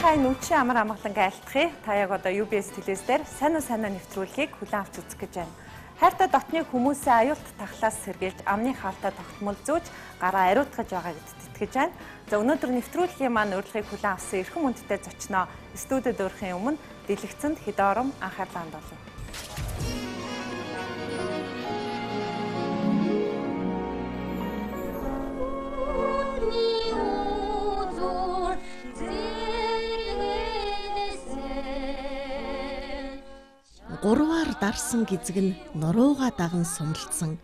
хай нүчийн амар амгалангаа айлтгая. Та яг одоо UBS телевиз дээр сайн нэвтрүүлгийг хүлээн авч үзэх гэж байна. Хайртай дотны хүмүүсийн аюулт тахлаас сэргийлж амны хаалта тогтмол зүүж гараа ариутгаж байгаа гэдэгт итгэж байна. За өнөөдөр нэвтрүүлгийн маань урилгыг хүлээн авсан эрхэм хүндтэй зочноо студид өрхийн өмнө дэлгэцэнд хэдэн ором анхаарлаа хандуулъя. Гурваар дарсан гизэг нь нурууга даган сумлцсан.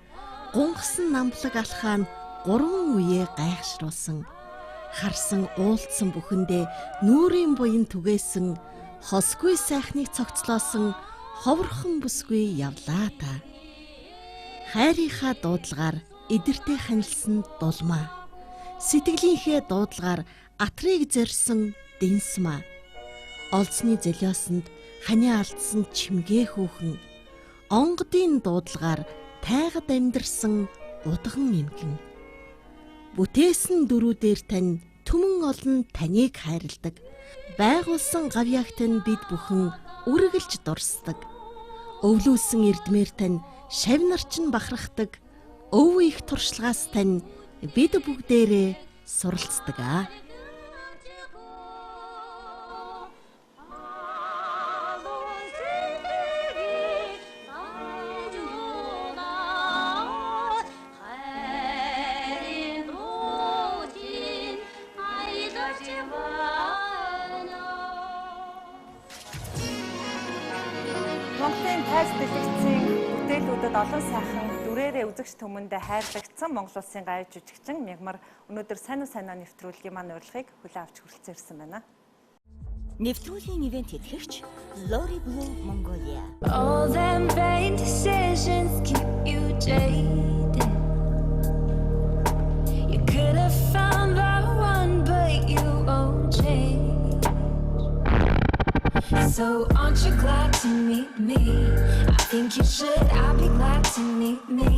Гунгасан намблаг алхаан гурван үеэ гайхшруулсан. Харсан уулцсан бүхэндээ нүрийн буян түгээсэн. Хосгүй сайхныг цогцлоосон ховорхон бүсгүй явлаа та. Хайрынхаа дуудлагаар эдэртэй ханилсан дулмаа. Сэтгэлийнхээ дуудлагаар атрыг зорьсон дэнсмаа. Олзны золиосонд ханиа алдсан чимгээ хүүхэн. Онгодын дуудлагаар тайгад амьдарсан удган эмгэн. Бүтээсэн дөрүүдээр тань түмэн олон таныг хайрладаг. Байгуулсан Гавьяат нь бид бүхэн үргэлж дурсдаг. Өвлүүлсэн эрдмээр тань шавнарч нь бахархдаг. Өв их туршлагаас тань бид бүгдээрээ суралцдаг аа. Монголын тайз дэлгэцийн бүтээлүүдэд олон сайхан дүрээрээ үзэгч түмэндээ хайрлагдсан Монгол улсын гавь жүжигчин МЯГМАР өнөөдөр сайн нэвтрүүлгийн маань урилгыг хүлээн авч хүрэлцэн ирсэн байна. Нэвтрүүлгийн ивент тэтгэгч Lori Blue Mongolia. All them vain decisions keep you jaded. You could have found the one, but you won't change. So aren't you glad to meet me? I think you should, I'll be glad to meet me.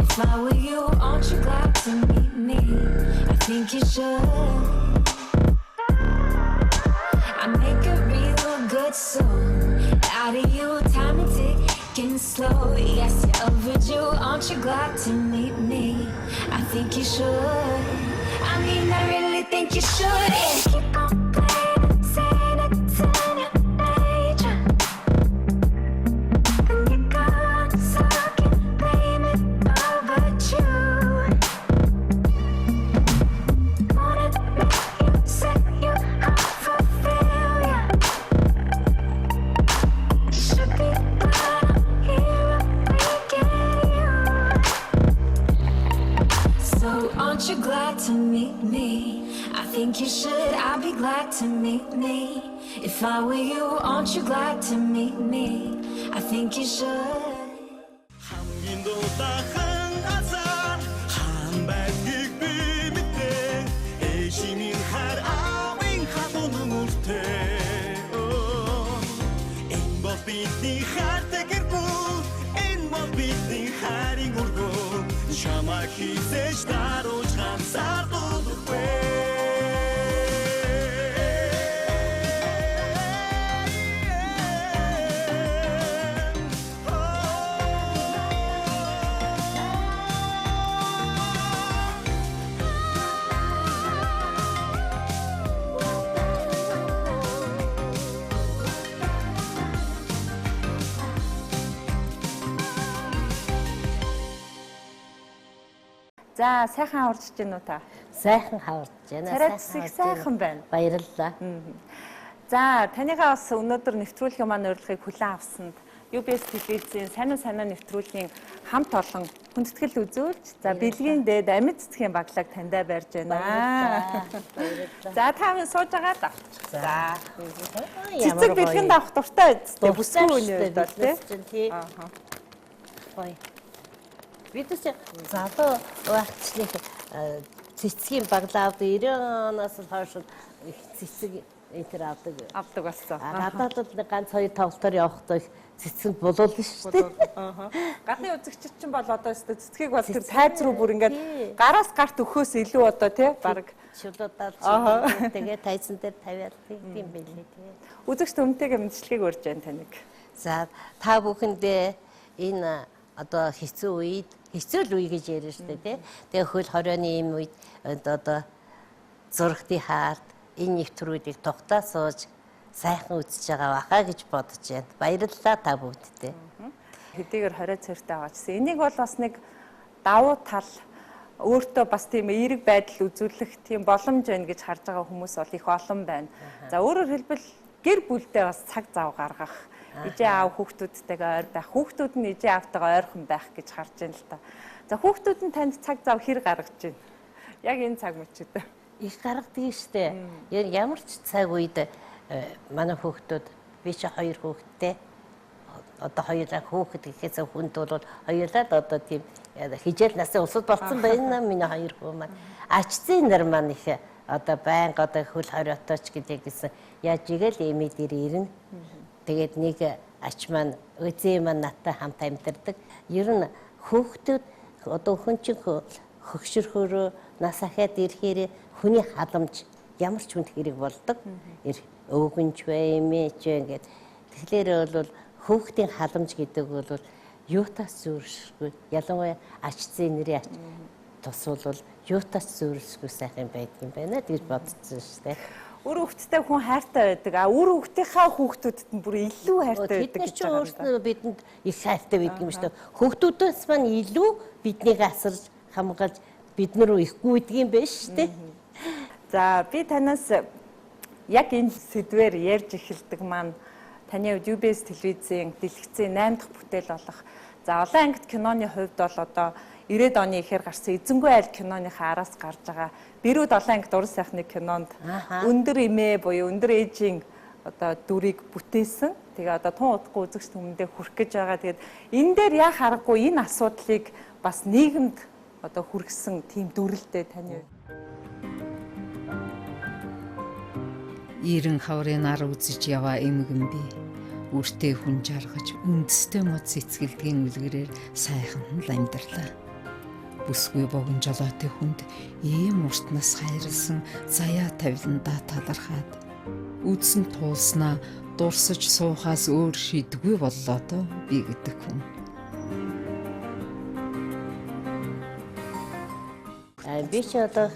If I were you, aren't you glad to meet me? I think you should. I make a real good song out of you, time and ticking slow. Yes, you're overdue, aren't you glad to meet me? I think you should. I mean, I really think you should. Yeah. Keep on playing, saying it's in your nature. And you're gone, so I can blame it all but you. Wanna make you, set you up for failure. You should be glad I'm here, I'm making you. So aren't you glad to meet me? I think you should, I'll be glad to meet me. If I were you, aren't you glad to meet me? I think you should. За сайхан хаварч гин үү та? Сайхан хаварч байна. Царай зүсэг сайхан байна. Баярлалаа. За танийгаа бас өнөөдөр нэвтрүүлгийн маань урилгыг хүлээн авсанд UBS телевизийн сайн нэвтрүүлгийн хамт олон хүндэтгэл үзүүлж за бэлгийн дээд амьд цэцгийн баглаг таньдаа барьж байна. Баярлалаа. За та минь сууж байгаа да. За. Цэцэг бэлгэнд авах дуртай үстэй. Бүсгүй үнэ бол тий. Ааха. Гоё. Бидээс залуу багцлыг цэцгийн баглаад 90 оноос хойш их цэцэг энтер авдаг болсон. Гадаадд ганц хоёр тоглолтоор явахдаа цэцэг болуулна шүү дээ. Гадны үзэгчид ч бол одоо цэцгийг бол тэр сайз руу бүр ингээд гараас гарт өхөөс илүү одоо тий баг шулуудаад тэгээ тайзан дээр тавиад тийм байлээ тэгээ. Үзэгч түмтэйгээ мэдчилгээг урьж байна таныг. За та бүхэндээ энэ одоо хэцүү л үе гэж ярьж штэ тий. Тэгээ хөл хорионы юм үед одоо зургтын хаард энэ нэвтрүүлгийг тогтаа сууж сайхан үзэж байгаа баха гэж бодож байна. Баярлалаа та бүгдтэй. Хэдийгээр 20 цартай байгаачсан. Энийг бол бас нэг давуу тал өөртөө бас тийм эерэг байдал үзүүлэх тийм боломж байна гэж харж байгаа хүмүүс бол их олон байна. За өөрөөр хэлбэл гэр бүлдээ бас цаг зав гаргах, ижээ аав хүүхдүүдтэйгээ ойр байх, хүүхдүүд нь ижээ аавтайгаа ойрхон байх гэж харж байна л та. За хүүхдүүд нь танд цаг зав хэр гаргаж байна? Яг энэ цаг мөчөд. Их гаргадаг штэ. Ямар ч цаг үед манай хүүхдүүд би чи 2 хүүхэдтэй одоо хоёулаа хүүхэд гэхээс хүнд бол хоёулаа одоо тийм хижээл насны усуд болсон байна миний 2 хүү маань. Ачцын нар маань их одоо байнга одоо хөл хориотооч гэсэн яаж игээл эми дээр ирнэ. Тэгээд нэг ач маань өзөө маань надтай хамт амьдардаг. Ер нь хүүхдүүд одоо хүн чинь хөгшөрхөөрөө нас ахаад ирэхээр хүний халамж ямар ч хүнд хэрэг болдог. Өвгөнч бай, эмээч ингээд. Тэгэхээр бол хүүхдийн халамж гэдэг бол юутаас зүйршгүй. Ялангуяа ачцын нэрийн ач тус бол юутаас зүйршгүй сайхан байдаг юм байна гэж бодсон шүү дээ. Үр хүүхдтэй хүн хайртай байдаг. Үр хүүхдийнхаа хүүхдүүдэд нь бүр илүү хайртай байдаг гэж байгаа. Өөрснөө бидэнд их хайртай байдаг юм шүү дээ. Хүүхдүүдээс маань илүү биднийг асарж хамгаалж бид нар ихгүй байдаг юм байна шүү дээ. За би танаас яг энэ сэдвээр ярьж эхэлдэг маань таны хувьд UBS телевизийн дэлгэцийн 8 дахь бүтээл болох за олон ангит киноны хувьд бол одоо 90-ад оны ихээр гарсан эзэнгүй айл киноныхаа араас гарч байгаа Бэрүүд олон ангит уран сайхны кинонд өндөр эмээ буюу өндөр ээжийн одоо дүрийг бүтээсэн. Тэгээ одоо тун удахгүй үзэгч түмэндээ хүрэх гэж байгаа. Тэгээд энэ дээр яа харахгүй энэ асуудлыг бас нийгэмд одоо хүргэсэн тийм дүрлэлтэй таны. 90 хаврын ар үзэж яваа эмгэн би үртэй хүн жаргаж үндэстэй мод цэцгэлдгийн үлгэрээр сайхан л амьдралаа. Бүсгүй богино жолоотой хүнд ийм уртнаас хайрлсан заяа тавиландаа талархаад үдсэн туулснаа дурсаж суухаас өөр шийдгүй боллоо доо би гэдэг хүн. Би ч одоо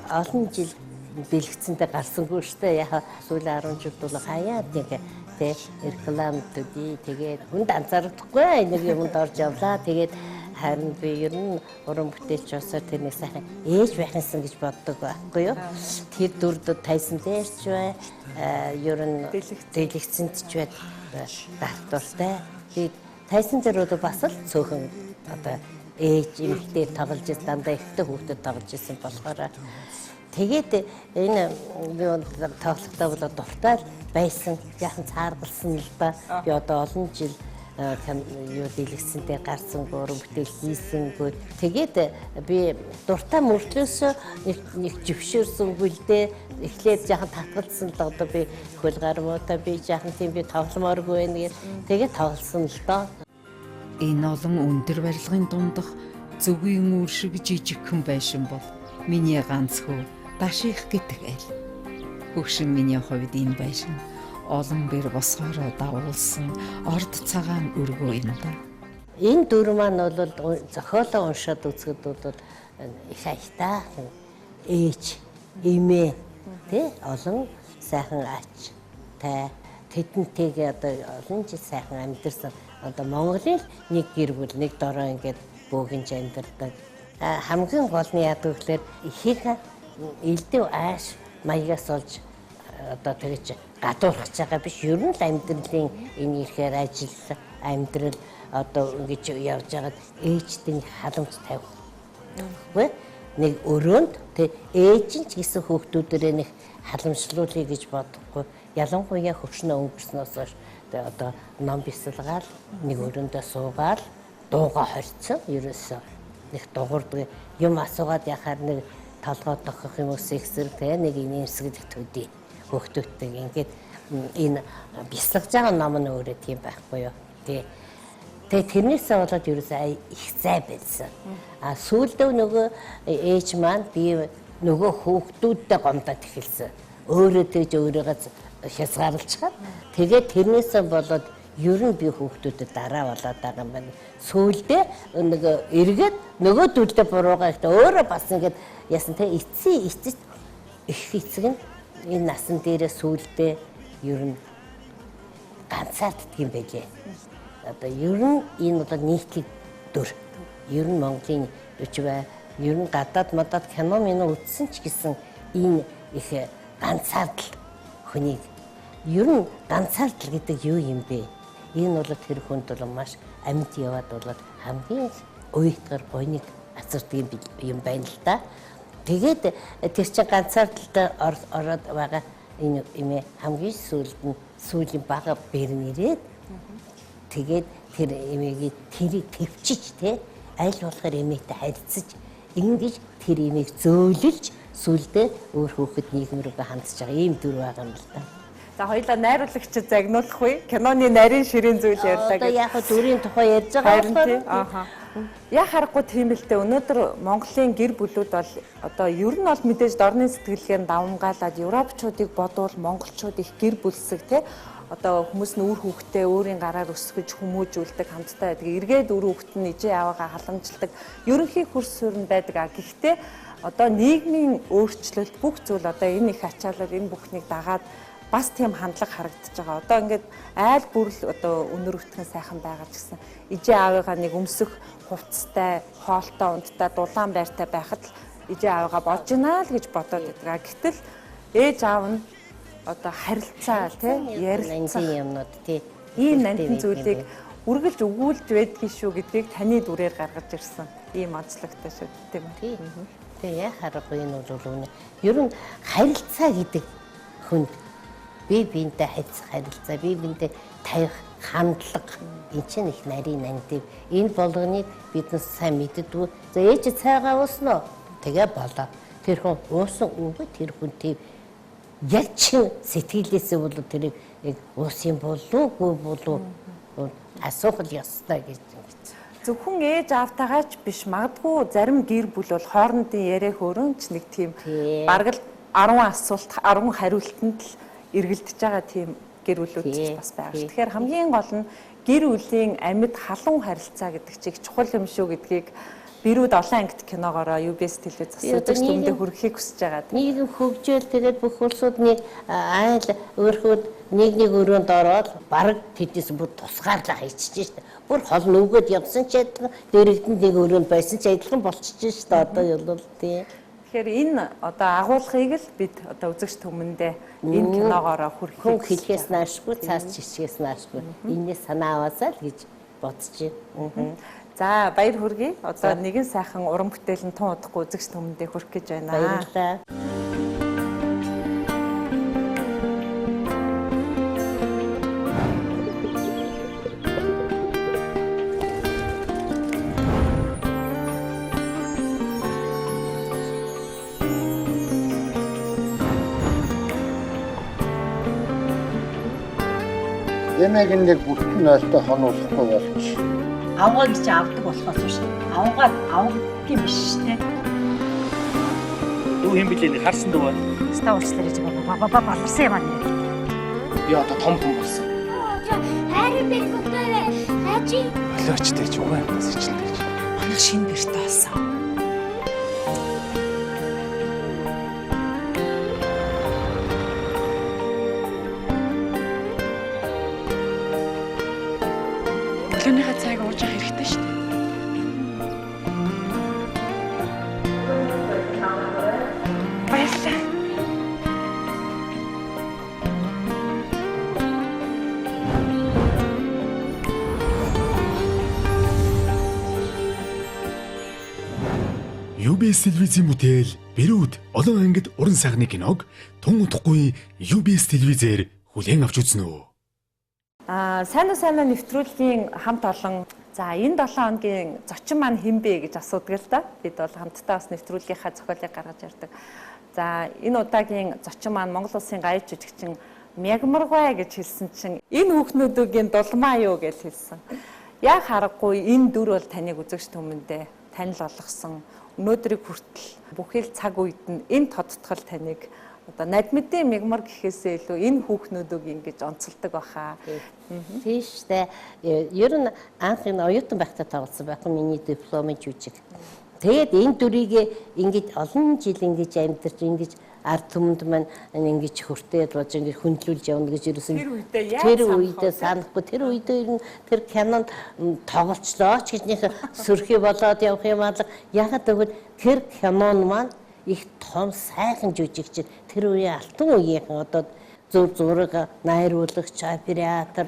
олон жил дэлгэцэндээ гарсангүй штэ яха сүүлийн 10 жилд бол хаяад нэг тэ рекламуудыг тэгээд хүнд анзаардаггүй нэг юмд орж явлаа. Тэгээд харин би ер нь уран бүтээлч усаар тэр нэг сайхан ээж байхсан гэж боддог байхгүй юу. Тэр дүрд тайсан дээрч бай ер нь дэлгэцэнд ч бай дартуртай. Тэгээд тайсан дээр бол бас л цөөхөн одоо ээж эмэгтэй тоглож дандаа ихтэй хүүхдэд тоглож исэн болохоор тэгээд энэ тоглолтоо бол дуртай байсан. Яхан цааргалсан л да. Би одоо олон жил юу дэлгэцэндээ гарсан уран бүтээл хийсэнгүү. Тэгээд би дуртай мөртлөөс нэг жившээрсэнгүй л дээ. Эхлээд яхан татгалсан л одоо би хөл гармуудаа би яхан тийм би тогломооргүй байна гэж тэгээд тоглосон л доо. Энэ олон өндөр барилгын дундах зөвгийн үр шиг жижигхэн байшин бол миний ганц хөө даших гэдэг айл. Хөгшин миний хувьд энэ байшин олон бэр босгороо дагуулсан орд цагаан өргөө юм да. Энэ дүр маань бол зохиолоо уншаад үзэхэд бол их хайтай ээж эмээ тий олон сайхан ач тай тэдэнтэйгээ одоо олон жил сайхан амьдэрсэн одоо Монголын нэг гэр бүл нэг дороо ингээд бөөгнж амьдардаг. Хамгийн гол нь яадаг гэхээр их элдэв ааш маягаас олж одоо тэгэж гадуурхаж байгаа биш. Ер нь л амьдралын энэ ихээр ажил амьдрал одоо ингэж явж байгаад ээжтэй халамж тавих. Үгүй нэг өрөөнд тэг ээж нь ч гэсэн хүүхдүүдэрээ нэг халамжлуулъя гэж бодохгүй. Ялангуяа хөвшнөө өнгөрснөөс хойш одоо ном бясалгаал нэг өрөөндөө суугаал дууга хорцсон. Ерөөсөө нэг дуурдаг юм асуугаад яхаар нэг толгой тохох юм уус ихсэр тэ нэг инээмсгэл төдий хүүхдүүдтэй ингээд энэ бясалгаж байгаа ном нь өөрөө тийм байхгүй юу. Тэгээ тэрнээсээ болоод ерөөсөө их зай байсан. Сүүлдөө нөгөө ээж маань би нөгөө хүүхдүүдтэй гомдоод эхэлсэн. Өөрөө тэгж өөрийгөө хязгаарлалцгаад тэгээд тэрнээсээ болоод ер нь би хүүхдүүдэд дараа болоод байгаа юм байна. Сүүлдээ нэг эргээд нөгөө дүүлдэ буруугаа ихтэй өөрөө бас ингээд яасан те эцсийн их эцэг нь энэ насан дээрээ сүүлдээ ер нь ганцаарддаг юм байлээ. Одоо ер нь энэ бол нийтийн дүр. Ер нь Монголын өчвэ ер нь гадаад мадад кино минь үзсэн ч гэсэн энэ их ганцаардал хүнийг ер нь ганцаардал гэдэг юу юм бэ? Энэ бол тэр хүнд бол маш амьд яваад бол хамгийн уйтгар гойныг ацардаг юм байна л да. Тэгээд тэр чинь ганцаардалтай ороод байгаа энэ юм хамгийн сүүлийн бага бэрнэрээд тэгээд тэр эмэгийг тэрийг төвчиж те аль болохоор эмээтэй харьцаж ингэж тэр эмээг зөөлөлж сүлдээ өөр хүүхэд нийгэм рүү хандж байгаа ийм дүр байгаа юм л да. За хоёлаа найруулагчид загнуулах үе. Киноны нарийн ширийн зүйл ярьлаа гэж. Одоо яг дүрийн тухай ярьж байгаа байна. Яг харахгүй тийм л дээ. Өнөөдөр Монголын гэр бүлүүд бол одоо ер нь бол мэдээж дорны сэтгэлгээр давмгаалаад европчуудыг бодвол монголчууд их гэр бүлсэг те одоо хүмүүс нь үр хүүхдээ өөрийн гараар өсгөж хүмүүжүүлдэг хамтдаа байдаг. Эргээд үр хүүхэд нь ижээ аваагаа халамжилдаг. Ерөнхий хөрс суурь байдаг. Гэхдээ одоо нийгмийн өөрчлөлт бүх зүйл одоо энэ их ачаалал энэ бүхнийг дагаад бас тийм хандлага харагдаж байгаа. Одоо ингээд айл бүрл одоо өнөр өвтгөн сайхан байгаа ч гэсэн ижээ аавыгаа нэг өмсөх хувцастай, хоолтой унттай, дулаан байртай байхад л ижээ аавыгаа болж гинаа л гэж бодоод байдаг. Гэтэл ээж аав нь одоо харилцаа тий ярилцах юмнууд тий ийм нандин зүйлийг үргэлж өгүүлж байдгийг шүү гэдгийг таны дүрээр гаргаж ирсэн. Ийм онцлогтой шүү тийм үү? Тэгээ яа харахгүй энэ бол ер нь харилцаа гэдэг хүнд бие биентэй харилцаа, бие биентэй тавих хандлага энэ чинь их нарийн нандив. Энэ болгоныг бид нас сайн мэддэггүй. За ээж цайгаа уусноо. Тэгээ болоо. Тэр хүн уусан үгүй тэр хүн тийм яг чи сэтгэлээсээ бол тэрийг уус юм болоогүй болов асуух ёстой гэж. Зөвхөн ээж аавтайгаач биш магадгүй зарим гэр бүл бол хоорондын яриа хөөрөнч нэг тийм бараг л 10 асуулт 10 хариултанд л эргэлдэж байгаа тийм гэр бүлүүд ч бас байгаа. Тэгэхээр хамгийн гол нь гэр бүлийн амьд халуун харилцаа гэдэг чиг чухал юм шүү гэдгийг Бэрүүд олон ангит киногоороо UBS телевиз засаж дүндээ хүрэхийг хүсэж байгаа. Нийгэм хөгжөөл тэгээд бүх улсуудны айл өөрхөд нэг өрөөнд ороод бараг тэдээс бүр тусгаарлаа хийчихэж штэ. Бүр хол нүгөөд явсан ч адилхан дээрэгдэнд нэг өрөөнд байсан ч адилхан болчихж штэ одоо юм тий. Тэгэхээр энэ одоо агуулгыг л бид одоо үзэгч түмэндээ энэ киногоороо хүрэхийг хүн хэлхээс наашгүй цаас чишгээс наашгүй. Энэс санаа аваасаа л гэж бодож байна. За баяр хүргэе. Одоо нэгэн сайхан уран бүтээл нь тун удахгүй үзэгч түмэндээ хүрэх гэж байна. Баярлалаа. Эмээг нэг бүтэн нойлтой хонуулахгүй болч. Авгаа гэж авдаг болохоос биш. Авгаа авдаг биш те. Юу юм бэлээ харсан дөө. Ста уучлаарай гэж баларсан юм аа нэр. Би одоо том хүн болсон. Харин би готове. Хачи. Олоочтой ч үгүй юм сэжлээ. Манай шинэ гэрт болсон. Өглөөнийхөө цайг ууж явах хэрэгтэй шүү дээ. Баярлалаа. UBS телевизийн бүтээл Бэрүүд олон ангид уран сайхны киног тун удахгүй UBS телевизээр хүлээн авч үзнэ үү? Сайн нэвтрүүлгийн хамт олон за энэ 7 хоногийн зочин маань хэн бэ гэж асуудаг л да. Бид бол хамтдаа бас нэвтрүүлгийнхаа зохиолыг гаргаж ярьдаг. За энэ удаагийн зочин маань Монгол Улсын гавьяат жүжигчин МЯГМАР гэж хэлсэн чинь энэ хүүхнүүдийн дулмаа юу гэж хэлсэн. Яг харахгүй энэ дүр бол таныг үзэгч түмэндээ танил болгосон өнөөдрийг хүртэл бүхэл цаг үед нь энэ тодтгол таныг одоо Надмидын МЯГМАР гэхээсээ илүү энэ хүүхнүүдийг ингэж онцолдог баха. Тийш дээ. Ер нь анх энэ оюутан байхдаа тоглосон байх миний дипломын жүжиг. Тэгээд энэ дүрийг ингэж олон жил ингэж амьдарч ингэж ард түмэнд маань ингэж хүртээд болж ингэж хөндлүүлж явна гэж ерөөсөн. Тэр үедээ санахгүй. Тэр үедээ ер нь тэр кинонд тоглолцлоо ч гэж нэг сөрхий болоод явах юм аа. Ягаад гэвэл тэр кинон маань их том сайхан жүжигч тэр үеийн алтан үеийнхэн одоо зөв зураг найруулагч оператор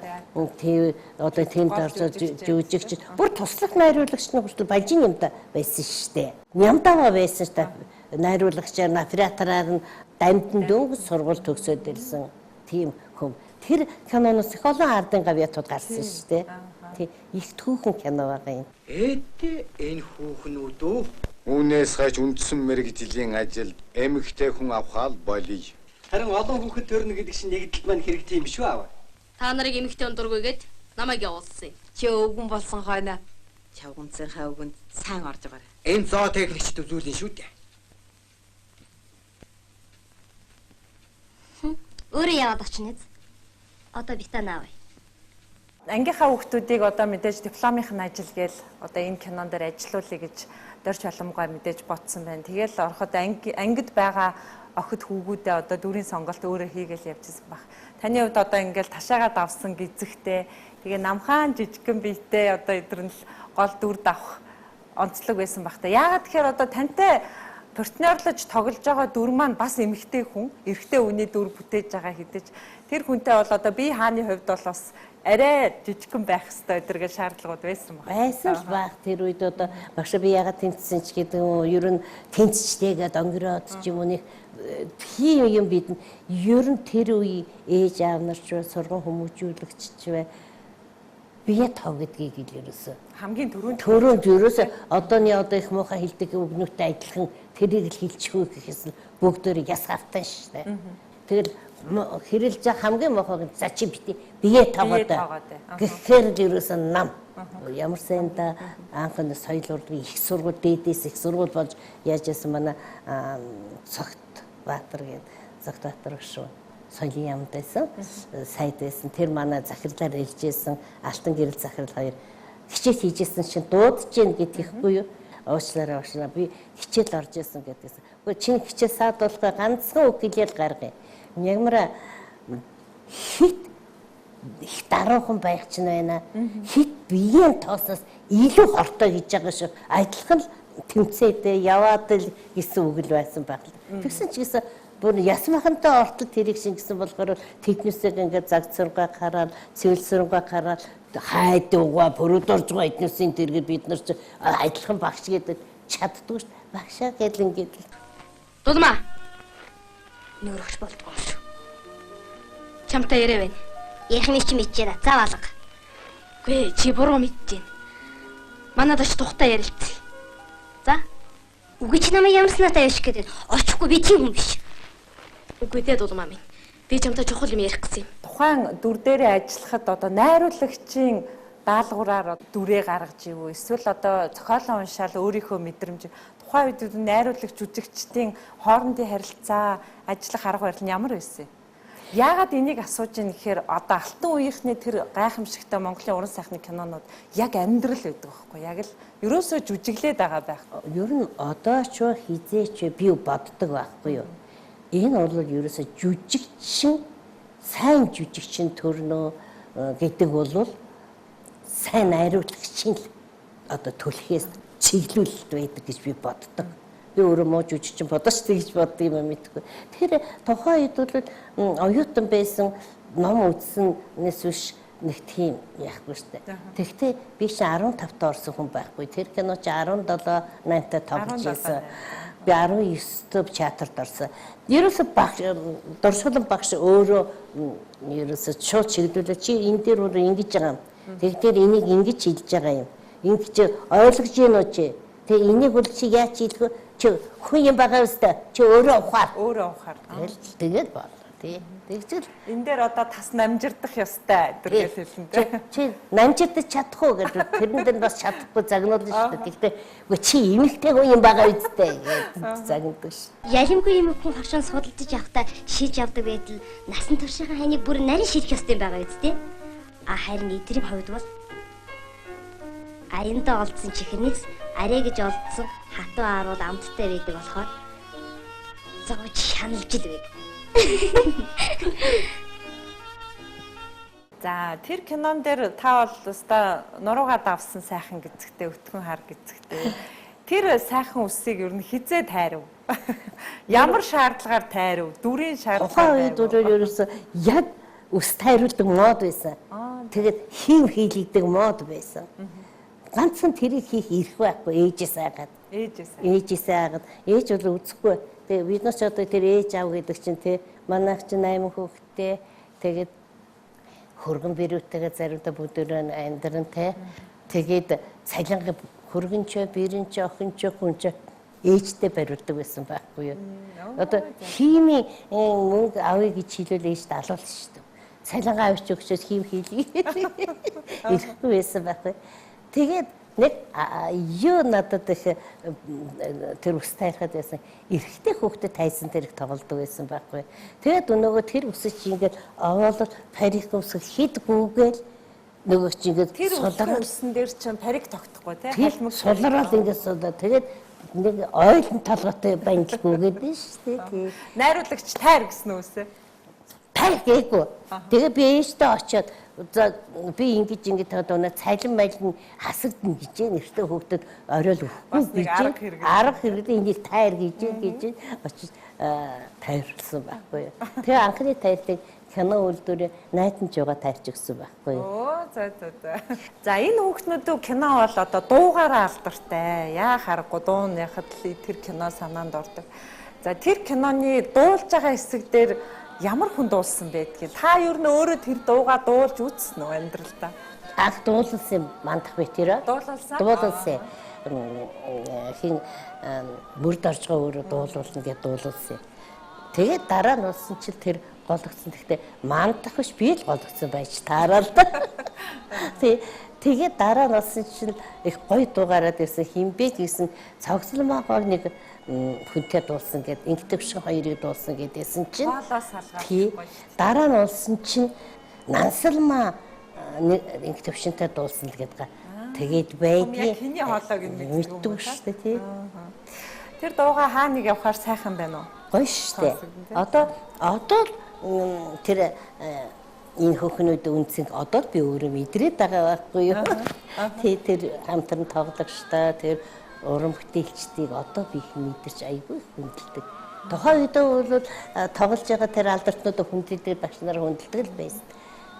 тэр одоо тэнд орж жүжигч бүр туслах найруулагч нь хүртэл бажин юмда байсан шүү дээ. Нямдаа байсан шүү дээ. Найруулагчаар оператораар нь дамтан дөнгөж сургууль төгсөөд ирсэн тийм хүн. Тэр киноноос их олон ардын гавьяатууд гарсан шүү дээ. Тий их түүхэн кино байгаа юм. Энэ хүүхнүүд үү? Үүнээс хойш үндсэн мэрэгжлийн ажил эмэгтэй хүн авахал болъё. Харин олон хүүхэд төрнө гэдэг чинь нэгдэл маань хэрэгтэй юм биш үү аав? Та нарыг эмэгтэй өндөргөөгээд намайг явуулсан. Чи өвгөн болсон хойно чавганцынхаа өвгөнд сайн орж байгаа. Энэ зоо техникчд үзүүлэн шүү дээ. Өөрөө яваад очно. Одоо битаа наавь. Ангийнхаа хүүхдүүдийг одоо мэдээж дипломынх нь ажил гээл одоо энэ кинон дээр ажиллуулъя гэж дөрч боломгой мэдээж ботсон байна. Тэгэл ороход ангид байгаа охид хүүгүүдээ одоо дүрийн сонголт өөрөө хийгээл явжсэн баг. Таны хувьд одоо ингээл ташаагаа давсан гизэгтэй тэгээ намхаан жижигхэн биетэй одоо эдгээр нь гол дүр давах онцлог байсан баг та. Яагаад тэгэхээр одоо тантай партнерлож тоглож байгаа дүр маань бас эмэгтэй хүн, эрэгтэй хүний дүр бүтээж байгаа хэдэж тэр хүнтэй бол одоо би хааны хувьд бол бас арай жижигхэн байх хэрэгтэй өдрөг шаардлагууд байсан баг. Байсан л баг тэр үед одоо багш би ягаад тэнцсэн ч гэдэг юм ер нь тэнцчтэйгээд өнгөрөөд ч юм уу нэг тийм юм бид ер нь тэр үе ээж аав нар ч сургууль хүмүүжүүлэгч ч бай бие тав гэдгийг л ерөөсөө хамгийн төрөнд ерөөсөө одооний одоо их муухай хэлдэг өгнөттэй адилхан тэрийг л хэлчихгүй гэхээс л бүгдөө яс хавтан шүү дээ. Тэгэл хэрэлж хамгийн мохог за чи бити бие таваад гэхээр ерөөсөө нам ямар сайнда анхны соёл урлагийн их сургууль дээдээс их сургууль болж яаж яасан манай Цогт Баатар гэдэг Цогт Баатар шүү соёлын яамд байсан сайд байсан тэр манай захирлаар иржсэн алтан гэрэл захирал хоёр хичээл хийжсэн чинь дуудаж гин гэтгэхгүй юу уучлаарай би хичээл орж исэн гэдгээс үгүй чи хичээл саадуулах ганцхан үг хэлэл гаргая МЯГМАР хит их даруухан байх ч байна. Хит биеийн тоосоос илүү хортой хийж байгаа шүү. Адилхан тэмцээдээ яваад л гэсэн үг л байсан баг. Тэгсэн ч гэсэн бүр ясмахантай ортол тэрийг шингэсэн болохоор тэднээсээ ингээд заг сургаа хараад, цэвэл сургаа хараад хайдуугаа, бүрөдөрж байгаа эднээсийн тэргээд бид нар ч адилхан багш гэдэг чаддгүй шүү. Багшаа гэл ингээд. Дулмаа. Нөрөгч болдгоо шүү. Чамтай яриа байна. Ярихны чи мэдчихэ зав алга. Гүй чи буруу мэдчихээн. Манайд ч тухтай ярилцъя. За. Үгүй чи намайг ямарснаатай явчих гэдэг. Очихгүй би тийм хүн биш. Үгүй дээ Дулмаа минь. Би чамтай чухал юм ярих гэсэн юм. Тухайн дүр дээрээ ажиллахад одоо найруулагчийн даалгавраар дүрээ гаргаж ивүү эсвэл одоо зохиолын уншаал өөрийнхөө мэдрэмж тухайн үед найруулагч жүжигчдийн хоорондын харилцаа ажиллах арга барил нь ямар байсан юм? Яагаад энийг асууж ийн гэхээр одоо алтан үеийнхний тэр гайхамшигтай Монголын уран сайхны кинонууд яг амьдрал байдаг байхгүй яг л ерөөсөө жүжиглээд байгаа байх. Ер нь одоо ч хизээч би боддог байхгүй юу. Энэ бол ерөөсөө жүжигчин сайн жүжигчин төрнө гэдэг бол сайн найруулагчин л одоо төлөхөөс чиглүүлэлт байдаг гэж би боддог. Би өөрөө муу жүжигчин бодож тэгж боддог юм мэдгүй. Тэр тухайн үед бол оюутан байсан ном үзснээс биш нэг тийм яахгүй штэ. Тэгтээ би чи 15 та орсон хүн байхгүй. Тэр кино чи 17 8-та тоглож байсан. Би 19-т театрт орсон. Ерөөсө багш дуршилан багш өөрөө ерөөсө шууд чиглүүлээ чи энэ дээр өөр ингэж байгаа юм. Тэгэхээр энийг ингэж хэлж байгаа юм. Ингэж ойлгож гин үү чи. Тэгээ энийг бол чи яаж хийх вэ? Чи хүн юм байгаа өстэй. Чи өөрөө ухаар. Тэгээд Тэгээд бол. Тий. Тэгжэл энэ дээр одоо тас намжирдах ёстой гэж хэлсэн. Чи намжирдаж чадах уу гэж тэрэн дээр бас чадахгүй загнуулна шүү дээ. Гэхдээ үгүй чи эмэгтэй хүн юм байгаа үсттэй гэж загнадаг ш. Ялимгүй юм хүн хавшин судалдаж явахдаа шийж явдаг байтал насан туршийнхаа хайныг бүр нарийн шийдэх ёстой байгаа үсттэй. Харин эдрийн хувьд бол аяндаа олдсон чихнээс арай гэж олдсон хатуу ааруул амттай байдаг болохоор зовж шаналж л байг. За тэр кинон дээр та бол өстой нуруугаа давсан сайхан гэцэгтэй өтгөн хар гэцэгтэй. Тэр сайхан үсийг ер нь хизээ тайрав. Ямар шаардлагаар тайрав? Дүрийн шаардлагаар. Тухайн үед өөрөө ерөөсөө яг үс тайруулдаг мод байсан. Тэгээд хийм хийлэгдэг мод байсан. Ганцхан тэрийг хийх эрх байхгүй ээжээс айгаад. Ээжээс айгаад. Ээж бол үзэхгүй. Тэгээ бид нар ч одоо тэр ээж аав гэдэг чинь тий манайх чинь 8 хүүхэдтэй. Тэгээд хөргөн бэрүүтэйгээ заримдаа бүдөрөө амьдран тий. Тэгээд цалинга хөргөнч, бэрэнч, охинч, хүнч ээжтэй бариулдаг байсан байхгүй юу. Одоо хиймийн мөнгө авъя гэж хэлвэл ээж далуулсан шүү дээ. Цалингаа авч өгчөөс хийм хийлээ. Ирэхгүй байсан байхгүй. Тэгээд нэг юу надад их тэр ус тайхад байсан. Эрэгтэй хүүхдэд тайсан тэрэг тоглодог байсан байхгүй. Тэгээд өнөөгөө тэр үсэж ингээд овоолол парик үсэг хидгүүгээл нөгөө чи ингээд тэр усан дээр чинь парик тогтохгүй тийм сулрал ингээд сулаа. Тэгээд нэг ойлон толготой бандлгүйгээд нь шүү дээ. Найруулагч тайр гэсэн үсэ. Тайр гээгүй. Тэгээ би ээжтэй очиод за би ингэж тавьдаа цалин байлын хасагдана гэж нэртэй хүүхдэд орой л өгөхгүй гэж арга хэрэглээ энийг тайр гэж очиж тайрлсан байхгүй юу. Тэгээ анхны тайртыг кино үйлдвэрээ найдаж байгаа тайрч өгсөн байхгүй юу. За энэ хүүхнүүдөө кино бол одоо дуугаараа алдартай. Яа харахгүй дуун яхад л тэр кино санаанд ордог. За тэр киноны дуулж байгаа хэсэг дээр ямар хүн дуулсан байдгийг та ер нь өөрөө тэр дуугаа дуулж үзсэн үү амьдралдаа? Ах дуулсан мандах бай тэрэ. Дуулсан. Хин бүрд орж байгаа өөрөө дуулуулна гэж дуулсан. Тэгээд дараа нь улсын чил тэр гологцсон. Гэхдээ мандах биш би л гологцсон байж таарал да. Тэгээд дараа нь улсын чил их гоё дуугараад ирсэн химбэ гэсэн цогцлмаа гол нэг хүнтэй дуулсан гэд ингээдвшин хоёрыг дуулсан гэдээсэн чинь дараа нь улсын чинь нансалмаа ингээдвшинтэй дуулсан л гэдэг. Тэгээд байдгийг хиний хоолойг мэддэг шүү дээ тий. Тэр дууга хаа нэг явахаар сайхан байна уу? Гоё шүү дээ. Одоо тэр энэ хөхнүүд үнцэн одоо би өөрөө мэдрээд байгаа байхгүй юу. Тэр хамтран тоглогч та тэр уран бүтээлчдийг одоо би их мэдэрч айгүй хүндэлдэг. Тухайн үед бол тоглож байгаа тэр алдартнуудыг хүндэлдэг багш нар хүндэлдэг л байсан.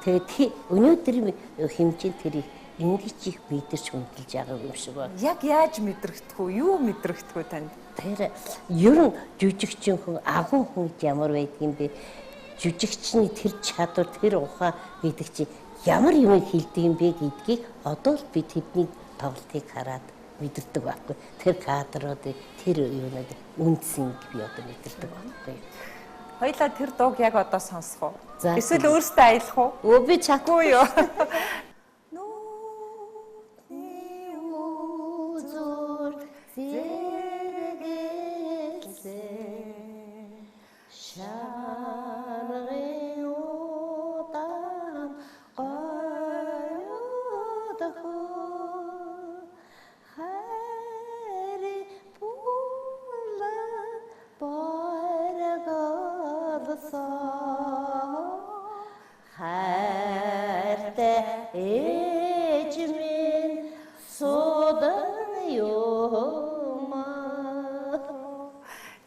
Тэгээд өнөөдөр хэмжээнд тэрийг ингэж их мэдэрч хүндэлж байгаа юм шиг байна. Яг яаж мэдрэгдэх үү? Юу мэдрэгдэх үү танд? Тэр ер нь жүжигчин хүн агуу хүн ямар байдгийг бэ? Жүжигчний тэр чадвар тэр ухаан гэдэг чинь ямар юм хэлдэг юм бэ гэдгийг одоо л би тэдний тоглолтыг хараад мэдэрдэг байхгүй. Тэр кадруудыг тэр юунад үндсэн би одоо мэдэрдэг байхгүй. Хоёлаа тэр дууг яг одоо сонсох уу? Эсвэл өөртөө аялах уу? Өө би чакгүй юу?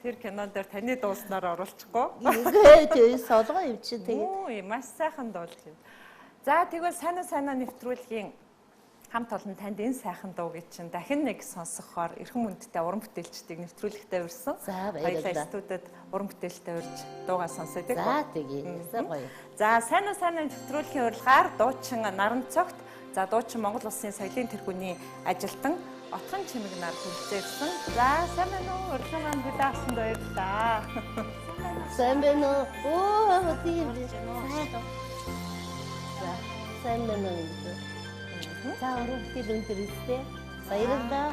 Тэр кинон дээр таны дууснаар оруулчихгүй. Тэгээ солгоо юм чи тэгээ. Маш сайхан дуулж байна. За тэгвэл сайн нэвтрүүлгийн хамт олон танд энэ сайхан дуугийг чинь дахин нэг сонсохоор эрхэм хүндтэй уран бүтээлчдийг нэвтрүүлэгтээ урьсан. Хоёулаа студид уран бүтээлчтэй урьж дуугаа сонсоод тийм. За тэгээ. Гоё. За сайн нэвтрүүлгийн урилгаар дуучин Наран цогт за дуучин Монгол Улсын соёлын тэргүүний ажилтан Отхон чимэг нар хүрэлцээрсэн. За сайн байна уу? Урилга маань бүдэ авсанд баярлалаа. Сайн байна уу? Оо тийм. Сайн байна уу? За өрөвдөл өндөр өстэй. Баярлалаа.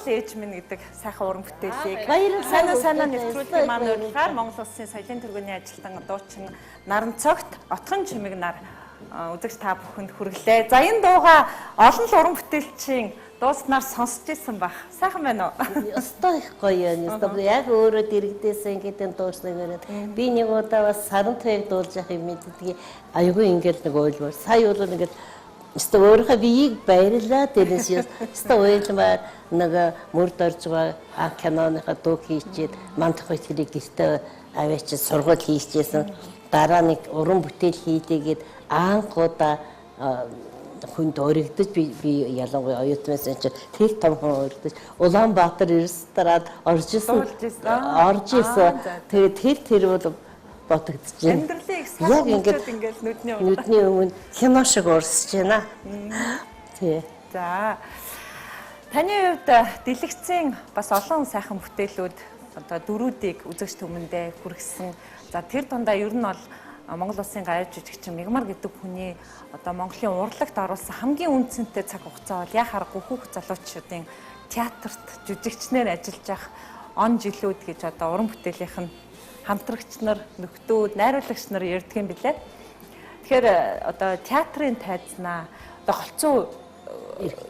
Ээж минь гэдэг сайхан уран бүтээлийг сайн нэвтрүүлгийн маань урилгаар Монгол Улсын соёлын тэргүүний ажилтан дуучин Наран цогт отхон чимэг нар үзэгч та бүхэнд хүргэлээ. За энэ дууга олон л уран бүтээлчийн дууснаар сонсч ирсэн баг. Сайхан байна уу? Өстой их гоё юм. Өстой яг өөрөө дэрэгдээсэн гэдэг дуусныг өрөөд би нэг удаа бас саран туяг дуулж явах юм мэддгийг аягүй ингээд нэг ойлвол сая бол ингээд өстой өөрөө биеийг баярлаад тэрнээс өстой ойлмаар нэг мөрд орж байгаа киноныхаа дуу хийчихэд мандах үед тэрийг гэртээ аваач сургууль хийчихсэн. Дараа нэг уран бүтээл хийлээгээд анхудаа хүнд өргөдөж би ялангуяа оюутнаас энэ тэр том хүн өргөдөж Улаанбаатар ресторанд орж исэн. Тэгээд тэр бол ботогдож байна. Яг ингээд нүдний өмнө кино шиг урсж байна. Тий. За. Таны хувьд дэлгэцийн бас олон сайхан бүтээлүүд одоо дөрүүдийг үзэгч түмэндээ хүргэсэн. За тэр дундаа ер нь бол Монгол Улсын гавьяат жүжигчин МЯГМАР гэдэг хүний одоо Монголын урлагт оруулсан хамгийн үнцэнтэй цаг хугацаа бол яа харахгүй хүүхд залуучуудын театрт жүжигчнээр ажиллаж явах он жилүүд гэж одоо уран бүтээлийнх нь хамтрагч нар, нөхдүүд, найруулагч нар ярьдаг юм билээ. Тэгэхээр одоо театрын тайзнаа одоо голцоо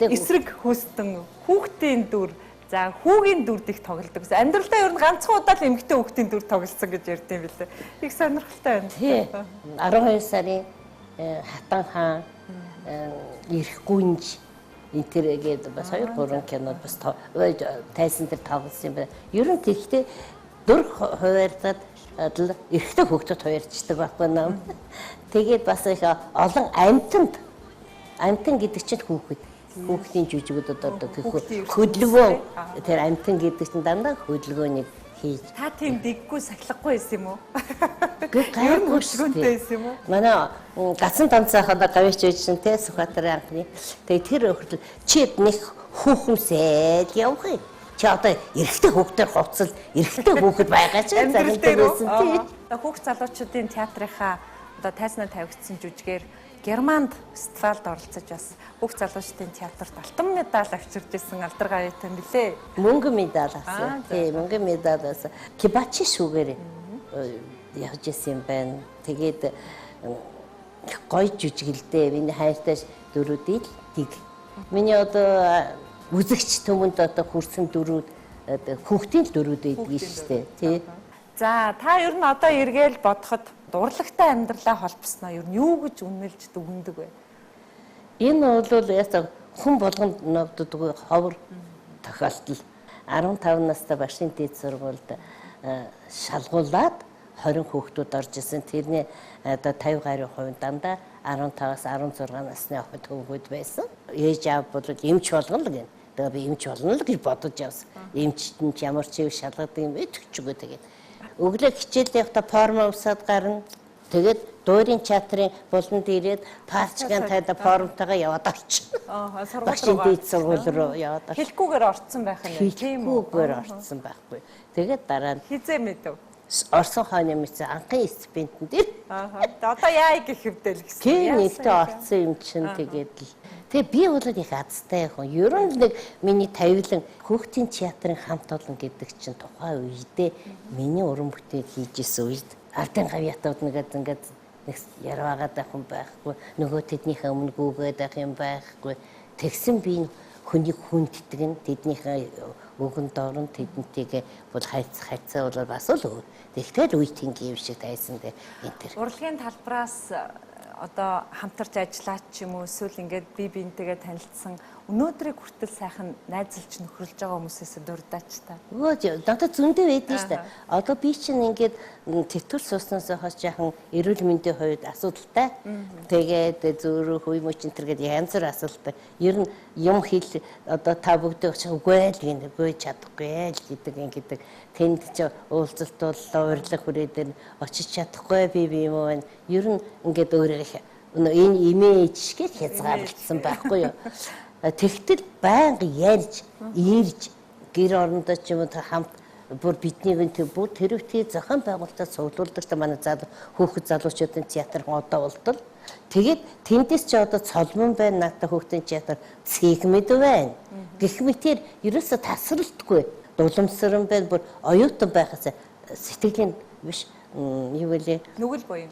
эсрэг хүүстэн хүүхдийн дүр за хүүгийн дүрд их тоглодог. Амьдралдаа ер нь ганцхан удаа л эмэгтэй хүүхдийн дүр тоглосон гэж ярьд юм билээ. Их сонирхолтой байна. Тий. 12 сарын хатан хаан эрх гүнж интергээд бас 2-3 кинод бас тайсан дээр тоглосон юм байна. Ер нь тэгтээ дүр хуваарьдаад эрэгтэй хүүхдэд хуваарьждаг байхгүй нам. Тэгээд бас их олон амтан гэдэг чинь хүүхдийн жүжигүүд одоо хөдөлгөөн тэр амтан гэдэг чинь дандаа хөдөлгөөнийг хийж. Та тийм дэггүй сахилахгүй байсан юм уу? Гайгүй байсан юм уу? Манай гацсан танцаахад гавьяат Жүжигчин те Сүхбаатарын анхны. Тэгээ тэр өхөрл чи нэг хүүхэмсэд явах юм. Чи одоо эрэгтэй хүүхдээр хувцал эрэгтэй хүүхэд байгаа ч заримтай байсан тий. Одоо хүүхд залуучуудын театрынхаа одоо тайзнаа тавигдсан жүжигээр Германд фестивалд оролцож бас хүүхд залуучдын театрт алтан медаль авчирж исэн алдар гавьяатай мөлий. Мөнгөн медаль авсан. Тий, мөнгөн медаль авсан. Кибачи шүүгээр явж исэн юм байна. Тэгээд гоё жүжиглдээ. Миний хайртай дөрүүдийг тийг. Миний одоо үзэгч төмөнд одоо хүрсэн дөрүүд хүүхдийн дөрүүд байдаг шүү дээ. Тий. За та ер нь одоо эргээл бодоход дурлагтай амьдралаа холбосноо ер нь юу гэж үнэлж дүгнэдэг вэ? Энэ бол ястаа хүн болгонд навддаг ховор тохиолдол. 15 настай башийн дээд сургуульд шалгуулад 20 хүүхдүүд орж исэн. Тэрний одоо 50 гаруй хувь дандаа 15-аас 16 насны хүүхэд байсан. Ээж аав бол эмч болгоно л гэнэ. Тэгээ би эмч болно л гэж бодож явсан. Эмчтэн ч ямар ч юм шалгадаг юм өчгчгөө тэгээд. Өглөө хичээлдээ явахдаа форма усаад гарна. Тэгээд дуурийн театрын буланд ирээд паачгаан тайда формтойгоо яваад орчихно. Аа, сургууль дээд сургууль руу яваад орчихно. Хэлхүүгээр орцсон байх юм тийм үү? Хэлхүүгээр орцсон байхгүй. Тэгээд дараа нь хизээ мэдэв. Орсон хойно мэдсэн анхын спинтэн дээр. Аа. Одоо яа гэх хөвдөл гэсэн. Тийм нэгтэй орцсон юм чинь тэгээд л. Тэгээ би бол их азтай яг. Ер нь нэг миний тавилан хүүхдийн театрын хамт олон гэдэг чинь тухайн үедээ миний уран бүтээл хийж исэн үед ардын гавьяатууд нэгэд ингээд нэг яраагаад байх юм байхгүй. Нөгөө тэднийхээ өмнө гүгээд байх юм байхгүй. Тэгсэн би хүнийг хүндтгэн тэднийхээ өгөн дорн тэднийгээ бол хайцаа бол бас л өөр. Тэгтэл үеийнгийн юм шиг тайсан дээ энэ төр. Урлагийн талбараас одоо хамтарч ажиллаад ч юм уу эсвэл ингээд бие биентэйгээ танилцсан өнөөдрийг хүртэл сайхан найзалж нөхөрлж байгаа хүмүүсээс дурдаач та. Өө надад зөндөө байдсан шүү дээ. Одоо би чинь ингээд тэтгэл сууснаас хойш яхан эрүүл мэндийн хувьд асуудалтай. Тэгээд зөөрөө хүй мөчн тэргээд янз бүр асуудалтай. Ер нь юм хэл одоо та бүгдээ очих үгүй л гэнэ. Үгүй чадахгүй л гэдэг ингээд тэнд ч уулзалт боллоо урилга хүрээдэр очиж чадахгүй би юм байна. Ер нь ингээд өөрөө энэ имиж шиг хязгаарлагдсан байхгүй юу? Тэгтэл байнга ярьж, ирж гэр орондоо ч юм уу хамт бүр биднийг бүр тэрвтэй зохион байгуулалтад цуглуулдаг та манай хүүхэд залуучуудын театр одоо болтол. Тэгээд тэндээс ч одоо цолмон байна надад хүүхдийн театр цэгмэд байна. Гэх мэтэр ерөөсө тасралтгүй дуламсран байна бүр оюутан байхаас сэтгэлийн биш юу гэлээ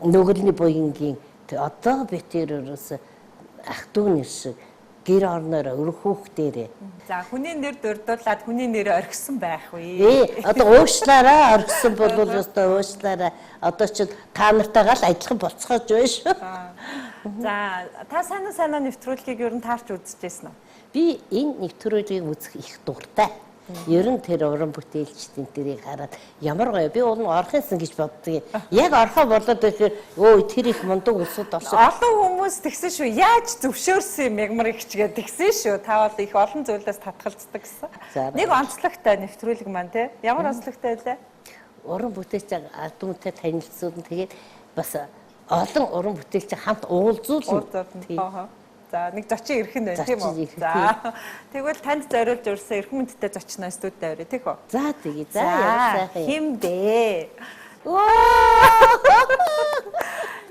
нүгэлний буянгийн одоо би тэр ерөөсө ах トゥ нэр шиг гэр орноор өрхөөхдээрээ. За хүний нэр дурдуулаад хүний нэр орхисон байх вэ? Одоо уушлаараа орхисон бол өстой уушлаараа одоо ч та нартайгаа л адилхан болцохож байна шүү. За та санаа нэвтрүүлгийг ер нь таарч үзчихсэн үү? Би энэ нэвтрүүлгийг үзэх их дуртай. Ер нь тэр уран бүтээлчдийн тэрийг хараад ямар гоё би уул нь орхинсан гэж боддог. Яг орхоо болоод ихээр өө тэр их мундаг улсууд орсон. Олон хүмүүс тэгсэн шүү. Яаж зөвшөөрсөн юм ягмар ихчгээд тэгсэн шүү. Та бол их олон зүйлээс татгалздаг гэсэн. Нэг онцлогтой нэвтрүүлэг маань тий. Ямар онцлогтой вэ? Уран бүтээлч ард түмэнтэй танилцуулна. Тэгээд бас олон уран бүтээлч хамт уулзуулна. За нэг зочин ирэх нь байна тийм үү? За. Тэгвэл танд зориулж урьсан эрхэм мэдтэй зочноо студид авъя тийм үү? За тэгье. За яа сайхан. Хим бэ?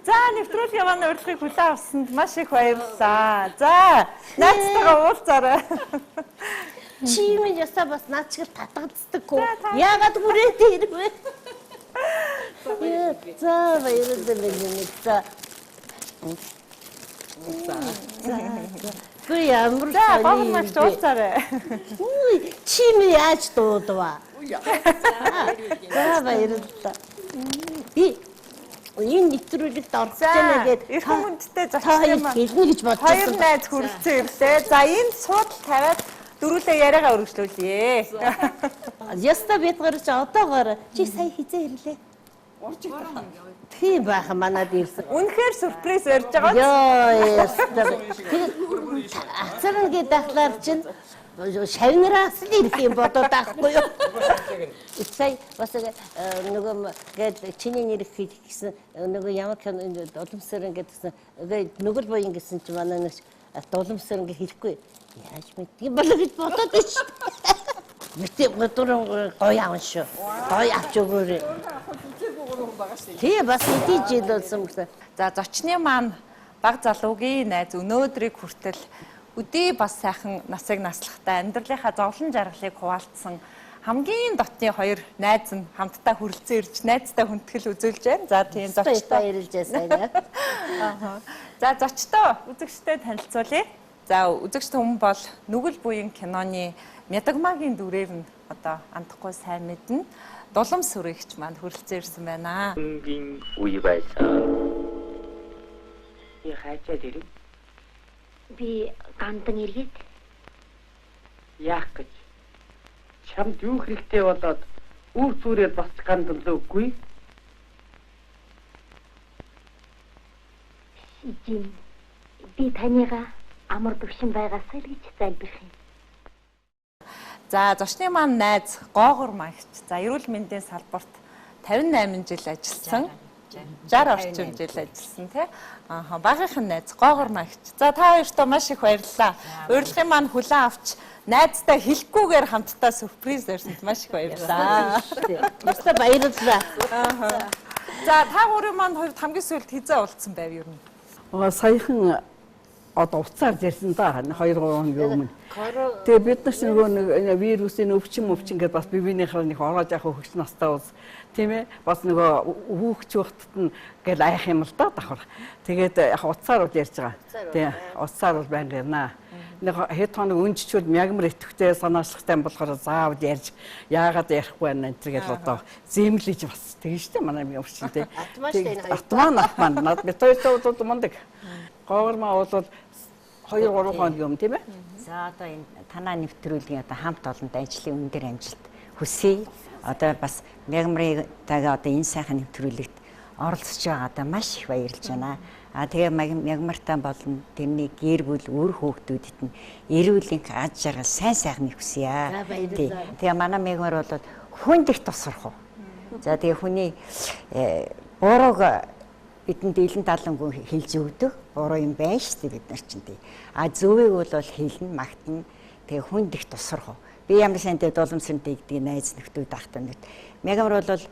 За нэвтрүүлгийн маань урилгыг хүлээн авсанд маш их баярлалаа. За найзтайгаа уулзаарай. Чи минь ясаа бас наад шиг татгацдаггүй. Яагаад хүрээд ирвэ? За баярлалаа. Гүр ямар сони дууцаарай. Үгүй чи минь яаж дуудваа? За баярлалаа. Энэ нэвтрүүлэгт орж байна гэдэг эрхэм хүндтэй зочин маань хэлнэ гэж бодчихсон. Хоёр найз хүрэлцэн ирлээ. За энэ суудал тавиад дөрүүлээ яриагаа өргөжлүүлье. Яста бидгээр чи одоогоор чи сая хизээ ирлээ. Орж ирсэн. Тийм байх манад ирсэн. Үнэхээр сюрприз ярьж байгаа. Йоо яста. Ацарнгийн дахлаар чинь шавнараас л ирэх юм бодоод байхгүй юу? Сая бас нөгөө гээд чиний нэр хийсэн нөгөө ямар улмсэр ингэдсэн нөгөө л боён гэсэн чи манай нэг улмсэр ингэ хэлэхгүй. Яаж мэдгийг болоо гэж бодоод байж. Мэтэ готор гоё аав шүү. Гоё авч өгөөрэй. Тий бас хэдий жил болсон гэсэн. За зочны маань баг залуугийн найз өнөөдрийг хүртэл өдий бас сайхан насыг наслахтай амьдралынхаа зовлон жаргалыг хуваалцсан хамгийн дотны хоёр найз нь хамтдаа хүрэлцэн ирж найзтай хүндэтгэл үзүүлж байна. За тийм зочтой ирэлж байна. За зочтой үзэгчтэй танилцуулъя. За үзэгчд хүмүүс бол нүгэл буян киноны МЯГМАР-гийн дүрээр нь одоо андахгүй сайн мэднэ. Дулам сүрэгч маань хүрэлцэн ирсэн байна. Өнгийн үе байсан. Би хачаад ирэн. Би гандан иргээд яах гэж чамд юу хэрэгтэй болоод үр зүрээд бас гандан лөөгүй. Жин би таныгаа амар төвшин байгаасаа л гэж залбирх юм. За зочны маань найз гоогор маягч. За эрүүл мэндийн салбарт 58 жил ажилласан. 60 орчим жил ажилласан тий. Ааха багийнхан найз гоогор маягч. За та хоёртоо маш их баярлалаа. Урилгын маань хүлээн авч найзтай хэлэхгүйгээр хамтдаа сюрприз барьсанд маш их баярлалаа. Өстө баярлалаа. Ааха. За та гурван маань хоёрт хамгийн сүүлд хизээ уулзсан байв юу? Саяхан одоо уцаар зэрсэн да 2-3 хоногийн өмнө. Тэгээ бид нар нөгөө нэг вирусын өвчин гэдээ бас бивийнхээ нэг ороож явах хөгс настай ус тийм ээ бас нөгөө хүүхч хөхтөд нь гэл айх юм л да давхар. Тэгээд яг уцаар бол ярьж байгаа. Тийм уцаар бол байнга ярина. Нэг хэд хоног өнжчүүд МЯГМАР идэвхтэй санаачлахтай болохоор заавал ярьж яагаад ярихгүй байна энэ гэж одоо зэмлэж бас тийм шүү дээ манай өвчин тийм. Атман над метоодод мундаг. Гоормаа бол 2-3 хоногийн өмнө тийм ээ. За одоо энэ танаа нэвтрүүлгийн одоо хамт олонд ажлын өндөр амжилт хүсье. Одоо бас МЯГМАР-тайгаа одоо энэ сайхан нэвтрүүлэгт оролцож байгаадаа маш их баярлж байна. Тэгээ МЯГМАР-тай болон тэрний гэр бүл үр хүүхдүүдэд нь эрүүлийн аз жаргал сайн сайхныг хүсье. Тэгээ манай МЯГМАР бол хүнд их тусрах уу. За тэгээ хүний бурууг бидэнд илэн талангүй хэлж өгдөг. Буруу юм байна шүү дээ бид нар чинь тий. А зөвийг бол хэлнэ, магтана. Тэгээ хүнд их тусрах уу. Би ямар сайнтай дулмсантай гэдэг найз нөхдөд ахтан нүд. МЯГМАР бол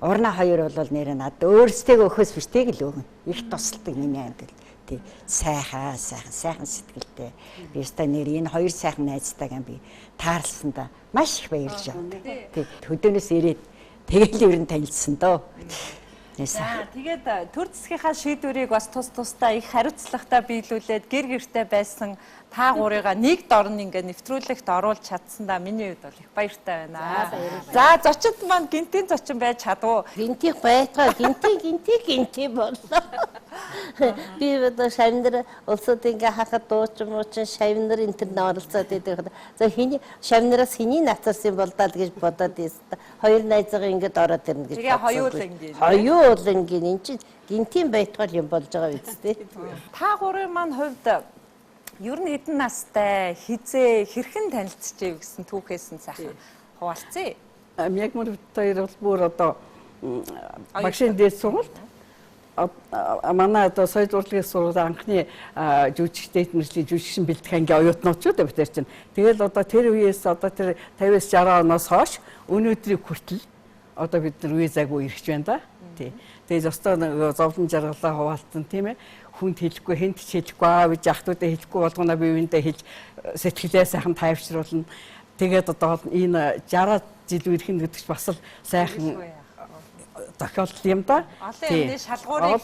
урна хоёр бол нэрээ над өөрсдөө өхөөс биш тэг л өгнө. Их тусалдаг миний амьдрал. Тий. Сайхан сэтгэлтэй. Би өстой нэр энэ хоёр сайхан найзтайгаа би таарлсандаа маш их баярлж байна. Тий. Хөдөөнөөс ирээд тэгэл ер нь танилцсан доо. За тэгээд төр засгийнхаа шийдвэрийг бас тусдаа их хариуцлагатай биелүүлээд гэр гэртэй байсан та гурыгаа нэг дорн ингээ нэвтрүүлэгт оруулж чадсандаа миний хувьд бол их баяртай байна. За зочид маань гинтийн зочин байж чадав. Гинтийн байтгаа гинти боллоо. Би одоо шавнар улсууд ингээ хахад дуучин шавнар энэ төр оролцоод байдаг. За хэний шавнараас хэний нацарсан бол даа гэж бодоод ийсэн. Хоёр найзгаа ингээд ороод ирнэ гэж. Тэгээ хоёулангийн. Хоёулангийн энэ чинь гинтийн байтгаа юм болж байгаа биз дээ. Та гурван маань хувьд ер нь хэдэн настай хизээ хэрхэн танилцчихъя гэсэн түүхээс нь сайхан хуваалцъя. МЯГМАР хоёр бол бүр одоо багшийн дээд сургуульд манай одоо соёл урлагийн сургуулийн анхны жүжигчтэй мэржлийн жүжигчин бэлтгэх ангийн оюутнууд бид нар чинь. Тэгэл одоо тэр үеэс одоо тэр 50-60 оноос хойш өнөөдрийг хүртэл одоо бид нар үе зайгүй ирж байна да. Тий. Тэгээд өстой зовлон жаргалаа хуваалцсан тийм ээ. Хүнд хэлэхгүй, хэнт ч хэлэхгүй, аав ээж ахтуудаа хэлэхгүй болгоно биеиндээ хэлж сэтгэлээ сайхан тайвшруулна. Тэгээд одоо энэ 60 жил үерхэн гэдэг чинь бас л сайхан тохиолдол юм да. Тийм шалгуурыг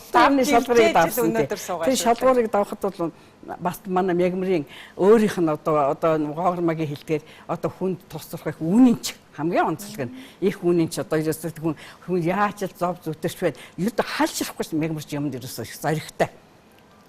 өнөөдөр суугаад. Тэр шалгуурыг давхад бол бас манай МЯГМАР-ийн өөрийнх нь одоо гоогормагийн хэлдгээр одоо хүнд тусрах их үнэнч хамгийн онцлог нь их үнэнч одоо хүн яаж л зов зүтэрч байна. Юу да халшрахгүй МЯГМАР юмд ерөөсөө зоригтой.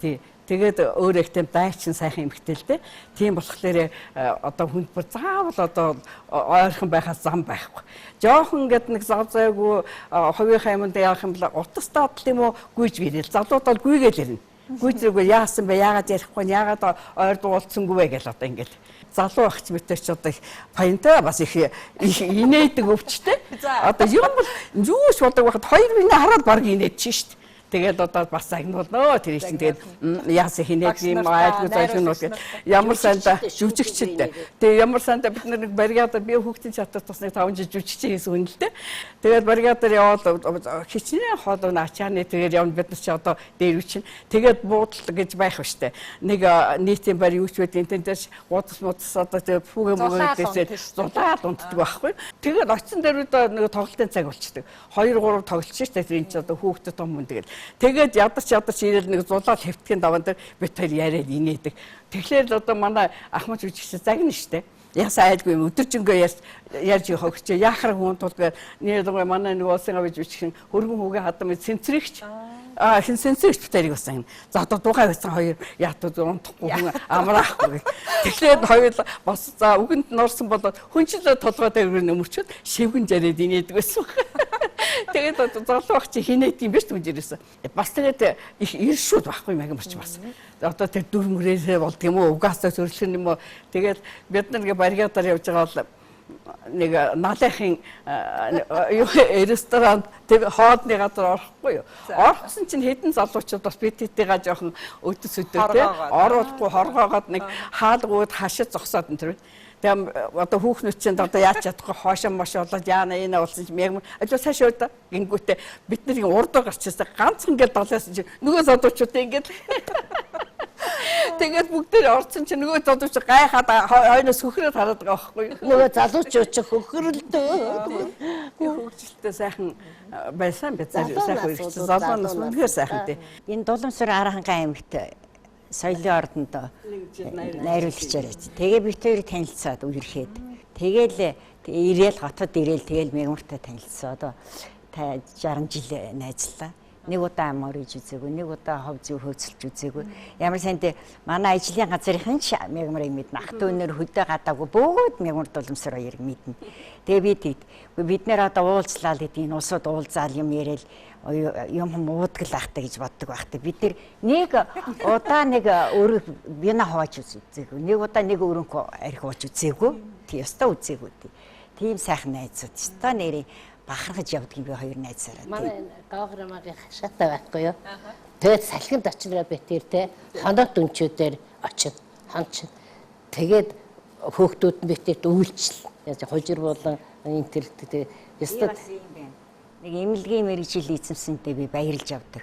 Тэгээд өөрөө ихтэй дайчин сайхан эмхтэй л дээ. Тийм болохоор одоо хүнд бүр заавал одоо ойрхон байхаас зам байхгүй. Жохон ингээд нэг зав зайгүй хувийнхаа юмд яах юм бол утас дадал юм уу гүйж гэрэл. Залууд бол гүйгээл ирнэ. Гүйцрүүгээ яасан бэ? Яагаад ярихгүй? Яагаад ойр дуулцсангүй вэ гэж одоо ингээд залуу ахч мэтэр ч одоо паянтай бас их инээдэг өвчтэй. Одоо юм бол юуш бодог байхад хоёр минь хараад баг инээд чинь шүү дээ. Тэгээд одоо бас агнуулноо тэр чинь тэгээд яасан хинээд юм айлгүй зайлгнууд ямар сайнда жүжигчтэй. Тэгээд ямар сайнда бид нэг баригадаар би хүүхдийн чатар тусны 5 жил жүжигчин хийсэн хүн л дээ. Тэгээд баригадаар яваад хичнээн хоолой ачааны тэгээд явна бид нар чи одоо дээр үчин. Тэгээд буудал гэж байх штэ. Нэг нийтийн барь юуч байдیں۔ Тэнтэйс гудас мудас одоо тэгээд фүгэ мөгөөдөөсөө зулаад унтдаг байхгүй. Тэгээд очсон дээр нэг тоглолтын цаг болчдөг. 2 3 тоглолч штэ тэр энэ ч одоо хүүхдэд том хүн тэгээд тэгээд ядарч ирээл нэг зулаад хөвтгийн даван дээр бит хоёр яриад инээдэг. Тэгэхээр одоо манай ахмад жүжигч загна штэ. Ясаа айлгүй юм өдөржингөө ярьж хогч яахаар хүн тулгаар нэр дугаар манай нэг улсын авиж жүжигчин хөргөн хүүгээ хадам сэнцрэгч хин сэнцрэгч битэрийг басан. За одоо дугай байсан хоёр яатууд унтахгүй хүн амраахгүй. Тэгэхээр хоёр бас за үгэнд норсон болоод хүнчлээ толгой дээр нөмөрчөд шивгэн жарээд инээдэг байсан. Тэгээд залуух чи хинээд юм биш түнжирээс. Бас тэгээд их иршүүд байхгүй МЯГМАРч бас. Одоо тэр дүр мөрөөсөө болд юм уу? Угаасаа зөвлөх юм уу? Тэгээд бид нар ингээ баригадаар явж байгаа бол нэг налахын ресторан тэг хоолны газар орохгүй юу. Орсон чинь хэдэн залуучууд бас BTT-га жоохон өдөс өдөө те оруулахгүй хоргоогоод нэг хаалгууд хашид зогсоод энэ төр. Тэгээ одоо хүүхнүүд чинь одоо яаж чадахгүй хоошоо мошоо болоод яана энэ болсон чинь МЯГМАР ажил цаашаа удаа гингүүтээ бид нар урдаа гарч ирсэн ганцхан ингээд долоос чинь нөгөө залуучуудаа ингээд тэгээд бүгдээр орсон чинь нөгөө залууч гайхаад хойноос хөхрөөд хараад байгаа байхгүй юу. Нөгөө залуучууд ч хөхрөлдөө. Хөгжилтэй сайхан байсан бэ сайхан ирсэн залуунаас үнэхээр сайхан тий. Энэ Дуламсар Аранхан аймагт соёлын ордонд найруулагч яриач. Тэгээ бид хоёр танилцаад үерхэд. Тэгээл ирээл хотод ирээл тэгээл МЯГМАРтай танилцсан. Одоо 60 жил найзлаа. Нэг удаа амар иж үзээгүй, нэг удаа хов зүй хөөцөлж үзээгүй. Ямар санд манай ажлын газрынхан МЯГМАРыг мэднэ. Ах トゥ өнөр хөдөө гадаагүй бүгд МЯГМАР Дуламсар хоёрыг мэднэ. Тэгээ бид нэр одоо уулзлаа л гэдэг энэ улсууд уулзаал юм яриад юм уудгал ахтай гэж боддог байхтай. Бид нэг удаа нэг өрөө бина хувааж үзээгүй. Нэг удаа нэг өрөнгө арх ууж үзээгүй. Тий ёстой үзээгүй. Тийм сайхан найзууд. Ёстой нэрээ бахархаж явдаг юм би хоёр найзаараа. Манай гавхрамагийн хашаатай байхгүй юу? Тэгээд салхинд очроо битэр те хоноод өнчүүдээр очино. Ханчин. Тэгээд хөөхтүүд нь битэрт үйлчил. Хожир болон интернет ёстой нэг эмнэлгийн мэргэжил эзэмсэнтэй би баярлж явдаг.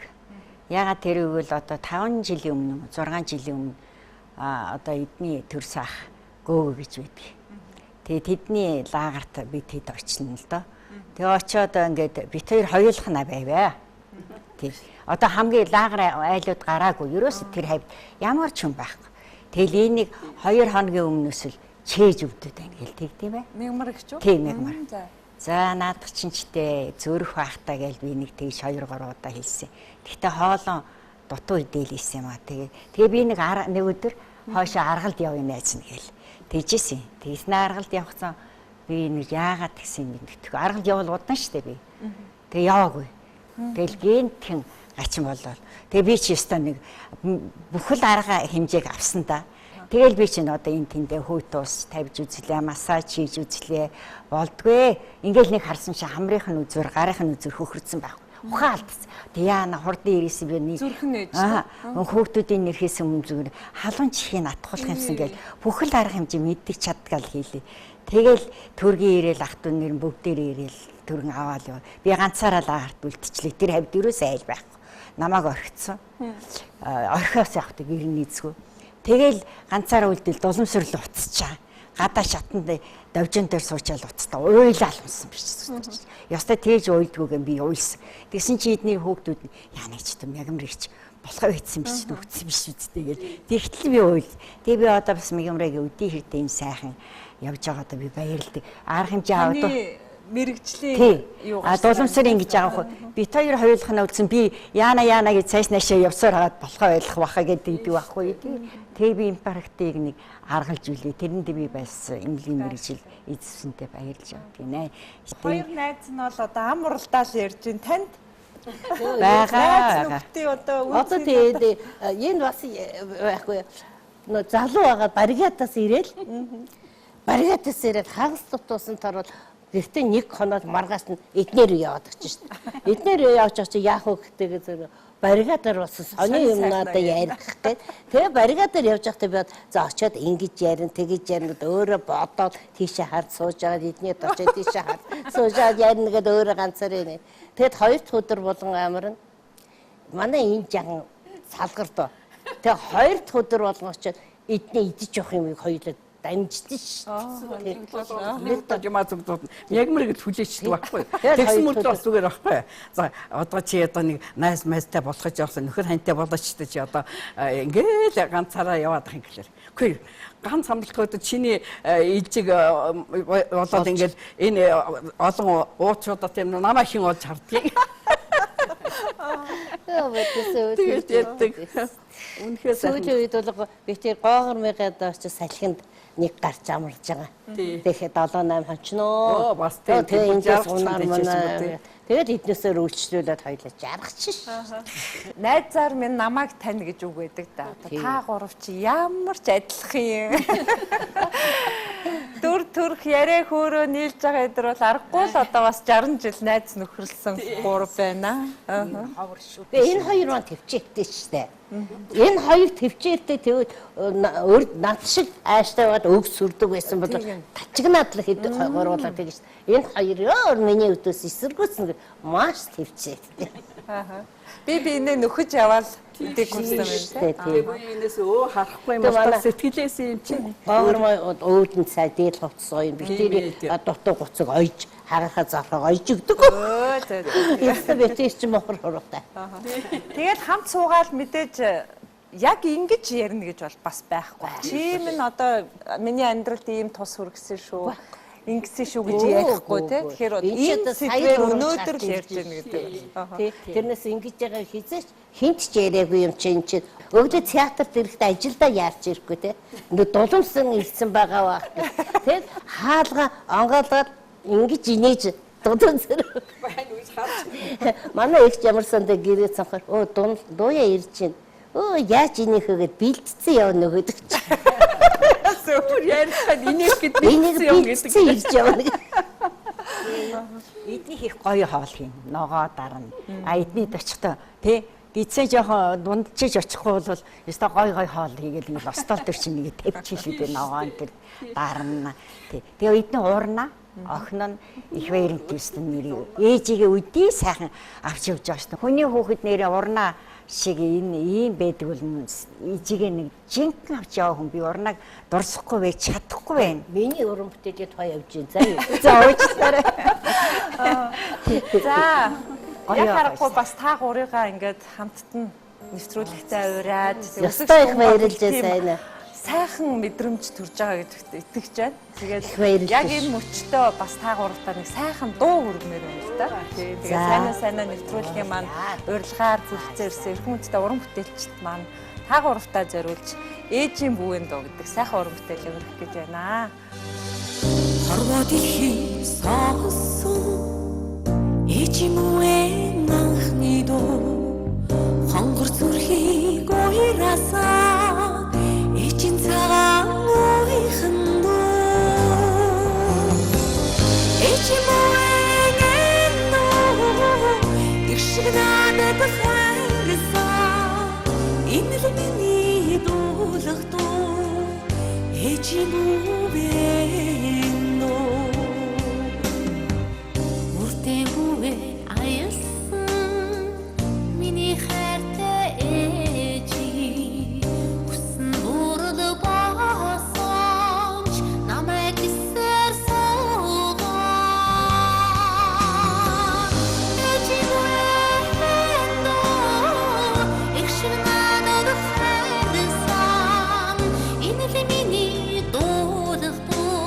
Ягаад тэр үйл одоо 5 жилийн өмнө 6 жилийн өмнө одоо эдний төрс ах гөөгөө гэж байдаг. Тэгээд тэдний лагерт би тэд очино л доо. Тэгээ очиод ингээд бит хоёр хоёулахна байваа. Тэг. Одоо хамгийн лагер айлууд гараагүй. Ерөөс тэр хавьд ямар ч юм байхгүй. Тэгэл энийг 2 хоногийн өмнөөс л чээж өвдөд байна гэл тэгдэм бай. МЯГМАР гэж үү? Тийм МЯГМАР. За наадах чинчтэй зөөрөх байхтаа гээл би нэг тэгж 2 3 удаа хэлсэн. Гэхдээ хоолон дутуу идэлсэн юм аа. Тэгээ би нэг өдөр хоошоо аргалд явъя найз нь гээл. Тэгжсэн. Тэгснэ аргалд явахсан би нэг яагаад гэсэн юм бэ? Аргалд явал удаан штэ би. Тэгээ яваагүй. Тэгэл гэнтхэн гачин болол. Тэгээ би чи өстө нэг бүхэл арга хэмжээг авсан да. Тэгэл би чинь одоо энэ тэндээ хүйт ус тавьж үзлээ, массаж хийж үзлээ. Болдгүй. Ингээл нэг харсан чи хамрынх нь үзүр, гарынх нь үзүр хөхөрцөн байх. Ухаан алдсан. Тэг яана хурдан ирээсэн би нэг зүрхэн нээж. Хүүхдүүдийн нэрхээс өмнө зүгээр халуун чихийг атгуулах юмсан гээл бүхэл арга хэмжээ мэддэг чаддгаал хийлээ. Тэгэл төргийн ирээл ах トゥ нэр бүгдээр ирээл төргөн аваал яа. Би ганцаараа лагарт үлдчихлээ. Тэр хавьд юус айл байхгүй. Намааг орхицсан. Орхиос явахдаг ирэн нийцгүй. Тэгэл ганцаараа үлдээл Дуламсар руу уцчихаа. Гадаа шатанд давжин дээр суучаал уцтаа. Уйлал юмсан биш. Ёстой тээж уйлдгүйгэн би уйлсан. Тэгсэн чи эдний хөөгдүүд яана ч юм МЯГМАР-ич болохоо ийдсэн биш үтсэн биш үстэй гэл. Тэгтэл би уйл. Тэгээ би одоо бас МЯГМАР-ыг өдий хэрдээ энэ сайхан явж байгаадаа би баярлдаг. Арга хэмжээ аваад мэрэгжлийн юу гаш. Дуламсар ингэж байгаа хөө. Бит хоёр хоёулах нь үлдсэн би яана гэж цааш наашаа явсаар хагаад болохоо ойлгох баха гэдэг байхгүй. Тэгээ би импактыг нэг аргалж үлээ. Тэрэнд би байсан эмнэлгийн мэргэжил эзэмсэнтэй баярлж явдаг нэ. Хоёр найз нь бол одоо ам уралдаал ярьж ин танд Байгаа. Одоо тэгээд энэ бас байхгүй. Нөө залуу байгаа баригатаас ирээл. Баригатаас ирээд хагас тутуусан тарвал гэртээ нэг хоноод маргаас нь эднэр яваад очиж шин. Эднэр явж очиж яах вэ гэхтэйгээ зэрэг баригатаар бас сони юмнуудаа ярих гээд тэгээ баригатаар явж байхдаа би за очиод ингэж ярина тэгэж ярина гэд өөрөө бодоод тийшээ хард сууж байгаа эднийд очиод тийшээ хард сууж ярина гэд өөрөө ганцаар байна. Тэгэд хоёр дахь өдөр болгон амарна. Манай энэ жахан салгар доо. Тэгээ хоёр дахь өдөр болгон очиод эдний идэж явах юмыг хоёулаа дамждсан шүү дээ. Нэг тажмаа зүгдүүд ягмар гэж хүлээчдэг байхгүй. Тэгсэн мөрд бас зүгээр байхгүй. За одоо чи одоо нэг найз майзтай болох гэж явсан нөхөр хантай болооч ч чи одоо ингээл ганцаараа яваад их юм гэлээ. Үгүй ганц хамтлагууд чиний ижиг болоод ингээл энэ олон уучуудаа тийм намаа хин олж хардгийг. Тэгээд яддаг. Үнэхээр сүүлийн үед бол би тэр гоогор мэгээд очиж салхинд нэг гарч амарж байгаа. Тэгэхэд 7-8 хончноо. Бас тийм унаар манай. Тэгээд эднээсээ үйлчлүүлээд хоёлаа жаргачих. Найзаар минь намайг тань гэж үг байдаг да. Та гурав чи ямар ч адилах юм. Дүр төрх яриа хөөрөө нийлж байгаа эдэр бол аргагүй л одоо бас 60 жил найз нөхөрлсөн гурав байна. Ховор шүү. Энэ хоёр маань төвчээдтэй шүү дээ. Энэ хоёр төвчээртэй тэгвэл над шиг ааштай өгс сүрдэг байсан бол тачигнаад л хэд гуруулаад тэгэж шүү. Энэ хоёр ёо миний өдөөс эсэргүүцэн маш төвчээртэй. Би энэ нөхөж яваал гэдэг хүссэн байна. Тэгээ энэс харахгүй юм бол сэтгэлээс юм чинь. Гоогор өөдөн цай дээд хувцас гоё. Би тэр дутуу гуцаг ойж хагахаа зархаа ойж өгдөг. Яста бэтээс чи мохор хорогтай. Тэгээд хамт суугаад мэдээж яг ингэж ярина гэж бол бас байхгүй. Чи минь одоо миний амьдралд ийм тус хүргэсэн шүү. Ингэсэн шүү гэж ярихгүй тий. Тэгэхээр энэ сэдвээр өнөөдөр л ярьж байна гэдэг. Тэрнээс ингэж байгаа хизээч хинт ч яриаггүй юм чинь чи өглөө театрт ирэхдээ ажилдаа яарч ирэхгүй тий. Дулуумсан ирсэн байгаа баа. Тэгээд хаалга онгоолгоод ингэж инээж дулуун зэрэг. Манай их ямарсанд гэрээ цанхаар дууя ирж байна. Яаж инээхгээд бэлдсэн явна нөгөөдөг чи. Зүгээр ярихад инээхэд бэлдсэн юм гэдэг ирж явна. Эдний их гоё хоол юм. Ногоо дарна. Эднийд очихдоо тий гизээ жоохон дундчиж очихгүй бол ёстой гоё хоол хийгээл ингээл остол төр чинь нэг тавьчихлээ ногоон тэр дарна. Тэгээ эдний уурна. Охин нь их баярын төстөн нэр ээжигээ үдий сайхан авч явж байгаа шүү. Хүний хүүхэд нэрээ урнаа шиг энэ ийм байдаг бол ээжигээ нэг жинхэнэ авч яваа хүн би урнааг дурсахгүй байж чадахгүй байна. Миний уран бүтээлээ тоо явж гин. За уучлаарай. За яг харахгүй бас та гурыгаа ингээд хамтд нь нэвтрүүлэгтээ ураад өсөж их баярлж байна. Сайхан мэдрэмж төрж байгаа гэдэгт итгэж байна. Тэгээд яг энэ мөчтөө бас та гуравтаа нэг сайхан дуу хөргмээр байна л да. Тэгээд сайнаа нэвтрүүлгийн маань урилгаар бүлцээр ирсэн эрхмүүдтэй уран бүтээлчд маань та гуравтаа зориулж ээжийн бүвэн дуу гэдэг сайхан уран бүтээлийг өргөх гэж байна. Хорвоо дэлхий сонсон ээжийн бүвэн анхны дуу хонгор зүрхийг уйрасаа ээжийн цагаан уйхан дуу ээжийн бүвэн дуу их шиг надад хайрсан энэ л миний дуулах дуу ээжийн бүвэн дуу үрдэн бүвэн аясан миний хайртай ээжи хүсн бүрэл босооч намайг эсэр суугаа ээжи бүвэн дуу их шиг надад хайрсан энэ л миний дуулах дуу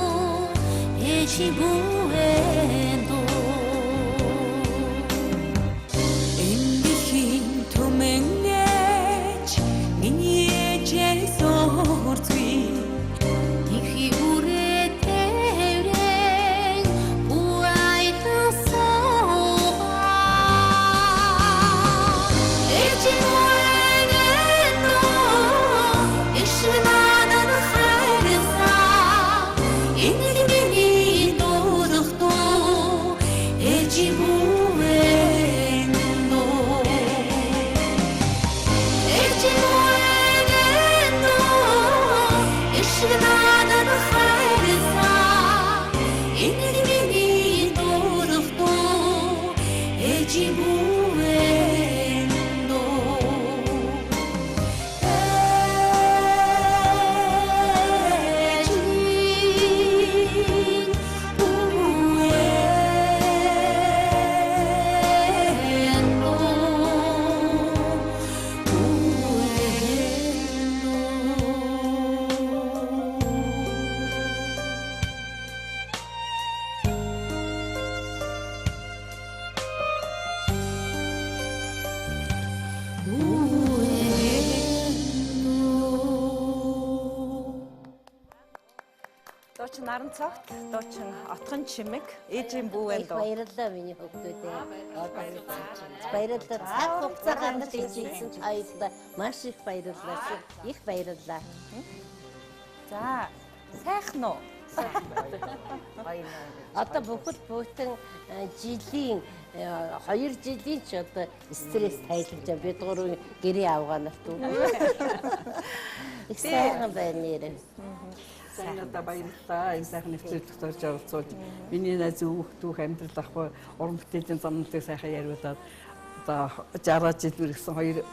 Зочин наран цогт, Зочин отхон чимэг, ээжийн бүүвэн дуу. Баярлалаа миний хөвгүүдээ. Баярлалаа. Цаг хугацаа гаргаж ирсэн хоёулаа маш их баярлалаа. Их баярлалаа. За, сайхан уу? Одоо бүхэл бүтэн жилийн 2 жилийн ч одоо стресс тайлж байгаа. Бид гурван гэрээ авгаанарт үү. Их сайхан байна нэрээ. Сайн одоо баярлалаа. Энэ сайхан нэвтрүүлэг төгсөж оролцуулж миний найз хүүхдүүх амьдрал ахгүй уран бүтээлийн замнуудыг сайхан яриулаад одоо 60 жил үргэлжсэн хоёр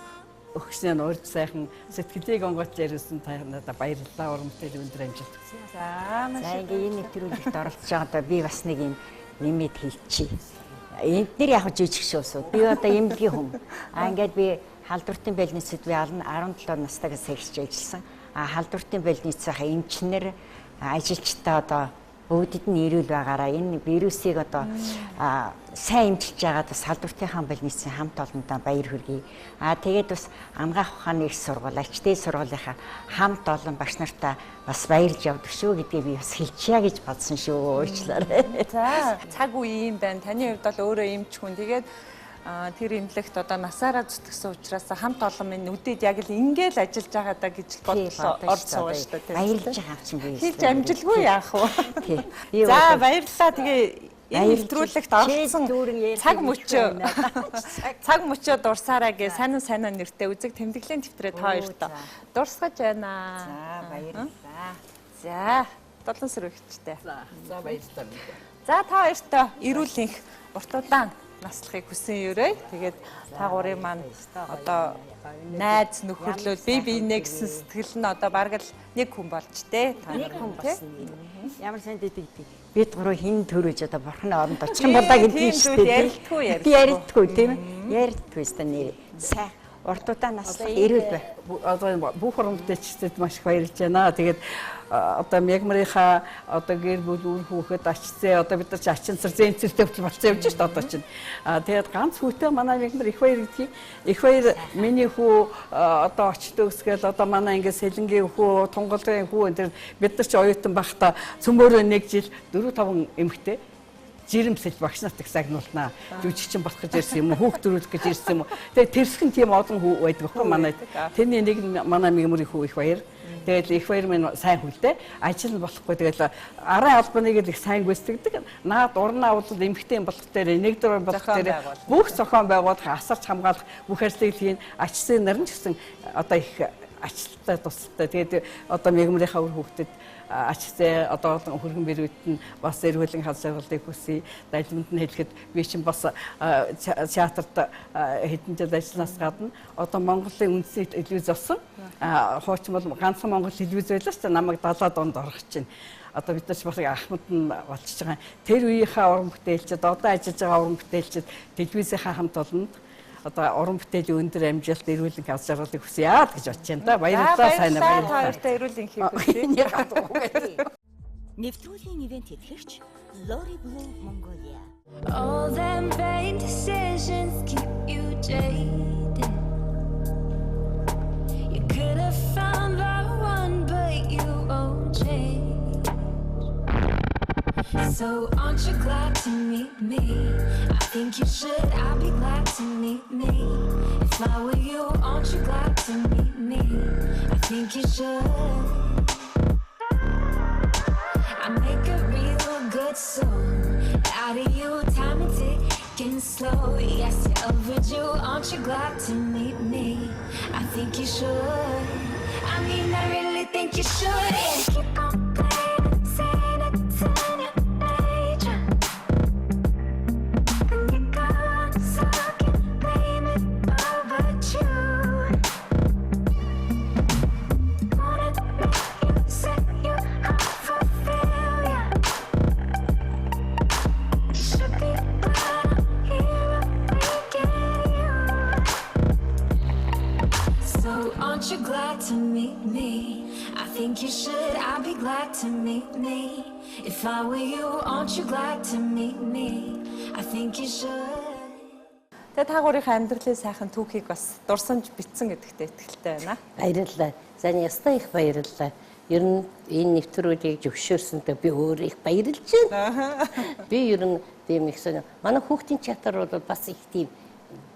өгчнээ нуурж сайхан сэтгэлийг онгойлж ярьсан та надад баярлалаа. Уран бүтээлийн өндөр амжилт. За ингээ энэ нэвтрүүлэгт оролцож байгаадаа би бас нэг юм нэмэт хэлчихье. Энд нэр яг жүжигчин усууд. Би одоо эмнэлгийн хүн. Ингээд би халдвартын больницад би 17 настайгаас ирж ажилласан. Халдвартын больницынхаа эмчнэр ажилчтай одоо бүгдэд нь ирүүл байгаараа энэ вирусыг одоо сайн эмчилж байгаад бас халдвартынхаа больницын хамт олондоо баяр хүргэе. Тэгээд бас амгаах ухааны их сургууль, ачтын сургуулийнхаа хамт олон багш нартаа бас баярлж явдаг шүү гэдгийг би бас хэлчихье гэж бодсон шүү. Уучлаарай. За, цаг үе юм байна. Таны хувьд бол өөрөө эмч хүн. Тэгээд тэр имлэгт одоо насаараа зүтгэсэн учраас хамт олон минь үдээд яг л ингээл ажиллаж байгаадаа гэж бодлоо орж суугаа шүү дээ. Баярлж байгаа чинь би. Хийж амжилгүй яах вэ? За, баярлалаа. Тэгээ энэ нэвтрүүлэгт орсон цаг мөчөө дурсаараа гэ сайн нэртэй үзэг тэмдэглэлийн тэмдрээ та хоёртоо дурсгаж байна. За, баярлалаа. За, долон сар өгчтэй. За, баярлалаа. За, та хоёртоо эрүүл энх урт удаан наслахыг хүсэн ерөө. Тэгээд та гурийн маань одоо найз нөхөрлөл бие биенээ гэсэн сэтгэл нь одоо бараг л нэг хүн болж тээ. Нэг хүн болсон. Ямар сайн дэдэг. Бид гурав хин төрөж одоо бурхны оронд очих юм болоо гэдэг шүү дээ. Би ярилтгүй тийм ээ. Ярилтгүй өстө нэр. Сайн урт удаан наслах эрүүл бай. Одоо бүх уран бүтээлчдэд маш их баярлж байна. Тэгээд одоо МЯГМАРынхаа одоо гэр бүл үр хүүхэд ачцээ одоо бид нар ч ачин цар зэнцэртэй болсон явж шүү дээ одоо чинь. Тэгээд ганц хүүтэй манай МЯГМАР их баяр гэдгийг их баяр миний хүү одоо очтой өсгээл одоо манай ингээд сэлэнгийн хүү тунгалгийн хүү энэ бид нар ч оюутан байхдаа цөмөөрөө 1 жил 4-5 эмэгтэй жирэмсэл багш нарт их сагнуулнаа. Жүжигчин болох гэж ирсэн юм уу? Хүүхд төрүүлэх гэж ирсэн юм уу? Тэгээд тэрсгэн тийм олон хүү байдаг байхгүй манайд. Тэрний нэг нь манай МЯГМАРын хүү их баяр. Тэгээд их баяр минь сайн хүлдэ. Ажил нь болохгүй тэгээд арын албаныг л их сайн гүйцэтгэдэг. Наад урнаа удаад эмгхтэй болох дээр нэг дөрөв болох дээр бүх зохион байгуулах, асарч хамгаалах бүх ажлыг хийн ачсан нар нь ч гэсэн одоо их ачлалтай тусалтай. Тэгээд одоо МЯГМАРынхаа үр хүүхдэд ачтай одоо хөргөн бэрүүт нь бас эргүүлэн хаз жаргалыг хүсье. Дайлманд нь хэлэхэд би чинь бас театрт хэдэн жил ажилланаас гадна одоо Монголын үндэсний телевиз болсон. Хуучин бол ганцхан Монгол телевиз байлаа ч намайг 70 донд орох чинь. Одоо бид нар ч бас ахмад нь болчихж байгаа. Тэр үеийнхаа уран бүтээлчид одоо ажиллаж байгаа уран бүтээлчид телевизийнхаа хамт олонд одоо уран бүтээлийн өндөр амжилт эрүүлэн хаз жаргалыг хүсье гэж бодож байна да. Баярлалаа сайн байна. Та хоёртой эрүүлэн хийх хүсье. Нэвтрүүлгийн ивент тэтгэгч Lori Blue Mongolia. All them vain decisions keep you jaded. You could have found the one, but you won't change. So aren't you glad to meet me? I think you should, I'll be glad to meet me. If I were you, aren't you glad to meet me? I think you should. I make a real good song out of you, time and ticking slow. Yes, you're overdue, aren't you glad to meet me? I think you should. I mean, I really think you should. Yeah, keep on playing, saying it's in your nature. And you're gone, so I can blame it all but you. Wanna make you set you up for failure. You should be glad I'm here breaking you. So aren't you glad to meet me? I think you should, I'll be glad to meet me. If I were you, aren't you glad to meet me? I think you should. Тэгээ та гурийнхаа амьдралын сайхан түүхийг бас дурсамж битсэн гэдэгтээ итгэлтэй байна. Баярлалаа. За ястаа их баярлалаа. Ер нь энэ нэвтрүүлгийг зөвшөөрсөндөө би өөрөө их баярлж байна. Би ер нь тийм их сонь. Манай хүүхдийн театр бол бас их тийм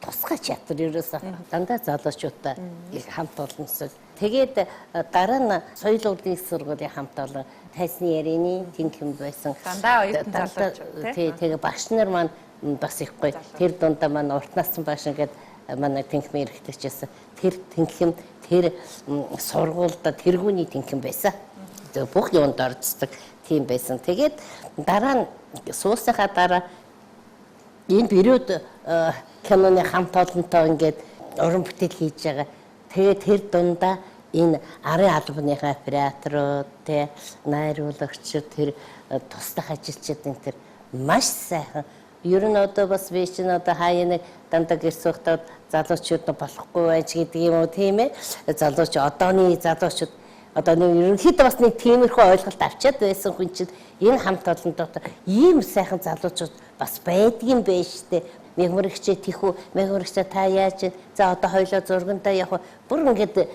тусгай театр ерөөсөө дандаа залуучуудаа их хамт олонсоо. Тэгээд дараа нь соёлын урлагийн сургуулийн хамт олон тайсны ярианы тэнхим байсан. Дандаа оюутан залуучууд тий. Тэгээ багш нар маань бас их гоё. Тэр дундаа маань урт насны багш ингээд манай тэнхмийн эрхлэгчээс тэр тэнхим тэр сургуульд тэргүүний тэнхим байсан. Бүх юунд орцдог тийм байсан. Тэгээд дараа нь суусахаа дараа энэ период киноны хамт олонтой ингээд уран бүтээл хийж байгаа. Тэгээд тэр дундаа энэ арын албаныхаа операторууд, тэ найруулагчид, тэр туслах ажилчид энэ тэр маш сайхан. Ер нь одоо бас би чинь одоо хаяа нэг дандаа гэрс ухтаад залуучууд болохгүй байж гэдэг юм уу тийм ээ. Залууч одооны залуучууд одоо нэг ерөнхийдөө бас нэг тиймэрхүү ойлголт авчиад байсан хүн чинь энэ хамт олондоо ийм сайхан залуучууд бас байдгийн байж штэ. Мягмарагчээ тийхүү, мягмарагчаа та яаж за одоо хоёлоо зургандаа явах бүр ингээд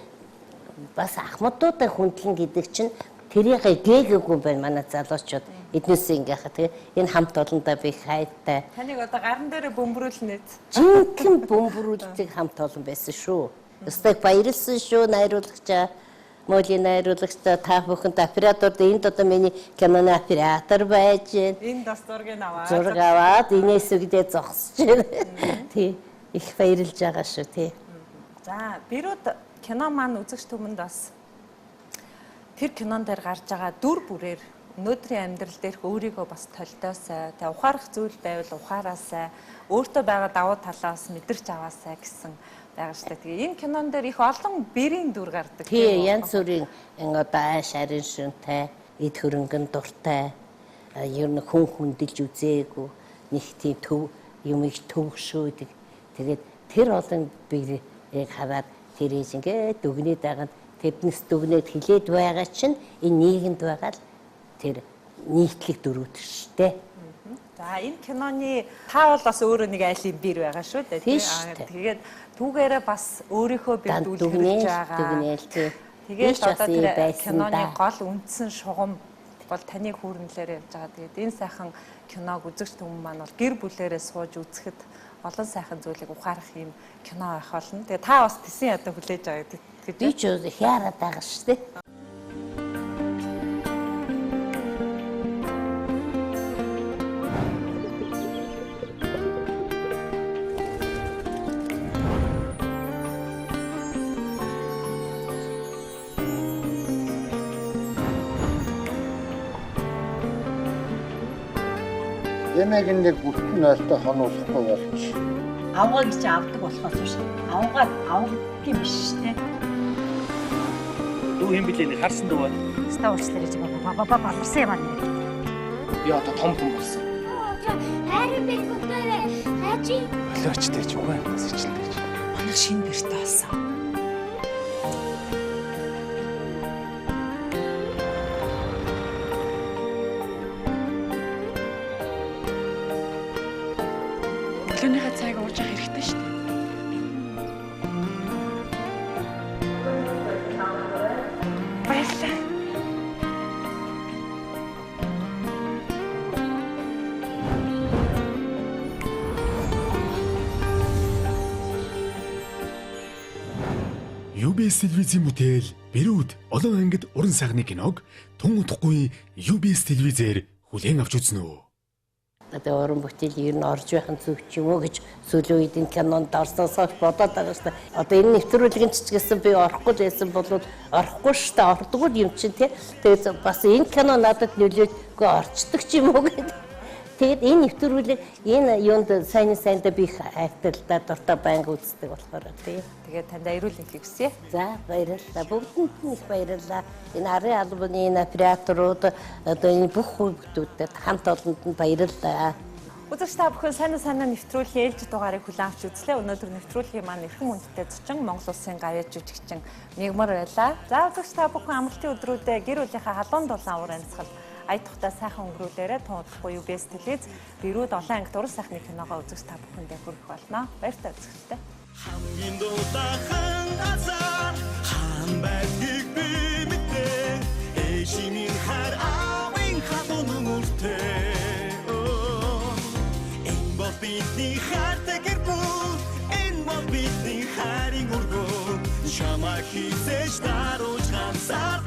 бас ахмадуудаа хүндлэн гэдэг чинь тэрийг гээгээгүй байна манай залуучууд эднээс ингэхэ тэгээ энэ хамт олондоо би хайртай. Таныг одоо гарн дээр бөмбөрүүлнэ. Жинхэнэ бөмбөрүүлдэг хамт олон байсан шүү. Өстэй баярлсан шүү найруулагчаа. Молийн найруулагчаа та бүхэнд операторд энд одоо миний киноны оператор байж байна. Энд бас зургийг аваад. Зураг аваад инээс үгдээ зогсож байна. Тий. Их баярлж байгаа шүү тий. За, бирүүд кино маань үзэгч түмэнд бас тэр кинон дээр гарч байгаа дүр бүрээр өнөөдрийн амьдрал дээрх өөрийгөө бас толдоосай, тэ ухаарах зүйл байвал ухаараасай, өөртөө байгаа давуу талаас мэдэрч аваасай гэсэн байгаа шүү дээ. Тэгээ энэ кинон дээр их олон бэрийн дүр гардаг. Тий, янз бүрийн одоо ааш арин шүнтэй, эд хөрөнгөн дуртай, ер нь хүн хүндэлж үзээгүй, нэг тийм төв юмыг төвшөөдөг. Тэгээд тэр олон бэрийг хараад тэрээс ингээд дүгнээд байгаа тэднээс дүгнээд хилээд байгаа чинь энэ нийгэмд байгаа л тэр нийтлэг дөрүүд шүү дээ. За энэ киноны та бол бас өөрөө нэг айлын бэр байгаа шүү дээ. Тэгээд түүгээрээ бас өөрийнхөө бэрдүүлж байгаа. Тэгээд одоо тэр киноны гол үндсэн шугам бол таны хүүрнэлээр явж байгаа. Тэгээд энэ сайхан киног үзэгч түмэн маань бол гэр бүлээрээ сууж үзэхэд олон сайхан зүйлийг ухаарах юм кино байх болно. Тэгээд та бас тэсэн ядаа хүлээж байгаа гэдэг. Би ч их яраад байгаа шүү дээ. Ямаг нэг бүтэн айлтай хонуулахгүй болч. Авгаа гэж авдаг болохоос биш. Авгаа авах юм биш те. Дүү хэм билээ нэг харсан дүү. Ста уучлаарай баларсан юм аа. Би одоо том хүн болсон. Хайрын бэг бүтээрээ хажи. Болоочтой ч үгүй бас ичлээ. Манай шинэ бэрт болсон. Өглөөнийхөө цайг ууж явах хэрэгтэй шүү дээ. Баярлалаа. UBS телевизийн бүтээл Бэрүүд олон ангид уран сайхны киног тун утгагүй UBS телевизээр хүлээн авч үзнэ үү? Одоо уран бүтээл ер нь орж байх нь зүг ч юм уу гэж сүүлийн үед энэ кинонд орсноосоо бодоод байгаа шүү дээ. Одоо энэ нэвтрүүлгийн цэцгэсэн би орохгүй л байсан бол орохгүй шүү дээ. Ордоггүй юм чинь тий. Тэгээд бас энэ кино надад нөлөөгүй орчдөг ч юм уу гэдэг. Тэгээд энэ нэвтрүүлэг энэ юунд сайндаа би хайртай дуртай байнга үздэг болохоор тий. Тэгээд танд эрүүл мэндийг хүсье. За баярлалаа. Бүгдэнд нь баярлалаа. Энэ арын албаны энэ операторууд одоо энэ бүх хүүхдүүдэд хамт олонд нь баярлалаа. Үзэгч та бүхэн сайн нэвтрүүлгийн ээлжид дугаарыг хүлээн авч үзлээ. Өнөөдөр нэвтрүүлгийн маань эрхэм хүндтэй Зочин Монгол Улсын Гавьяат Жүжигчин МЯГМАР байлаа. За үзэгч та бүхэн амралтын өдрүүдэд гэр бүлийнхаа халуун дулаан уур амьсгал ая тухтай сайхан өнгөрүүлээрэ тун удахгүй UBS телевиз Бэрүүд олон анги уран сайхны киногоо үзэгч та бүхэндээ хүргэх болно. Баяртай үзэгчтэй. Хамгийн дулаахан газар хаан байдгийг би мэдээ хайрын өргөө чамаа хийсэж дарууж ганцаар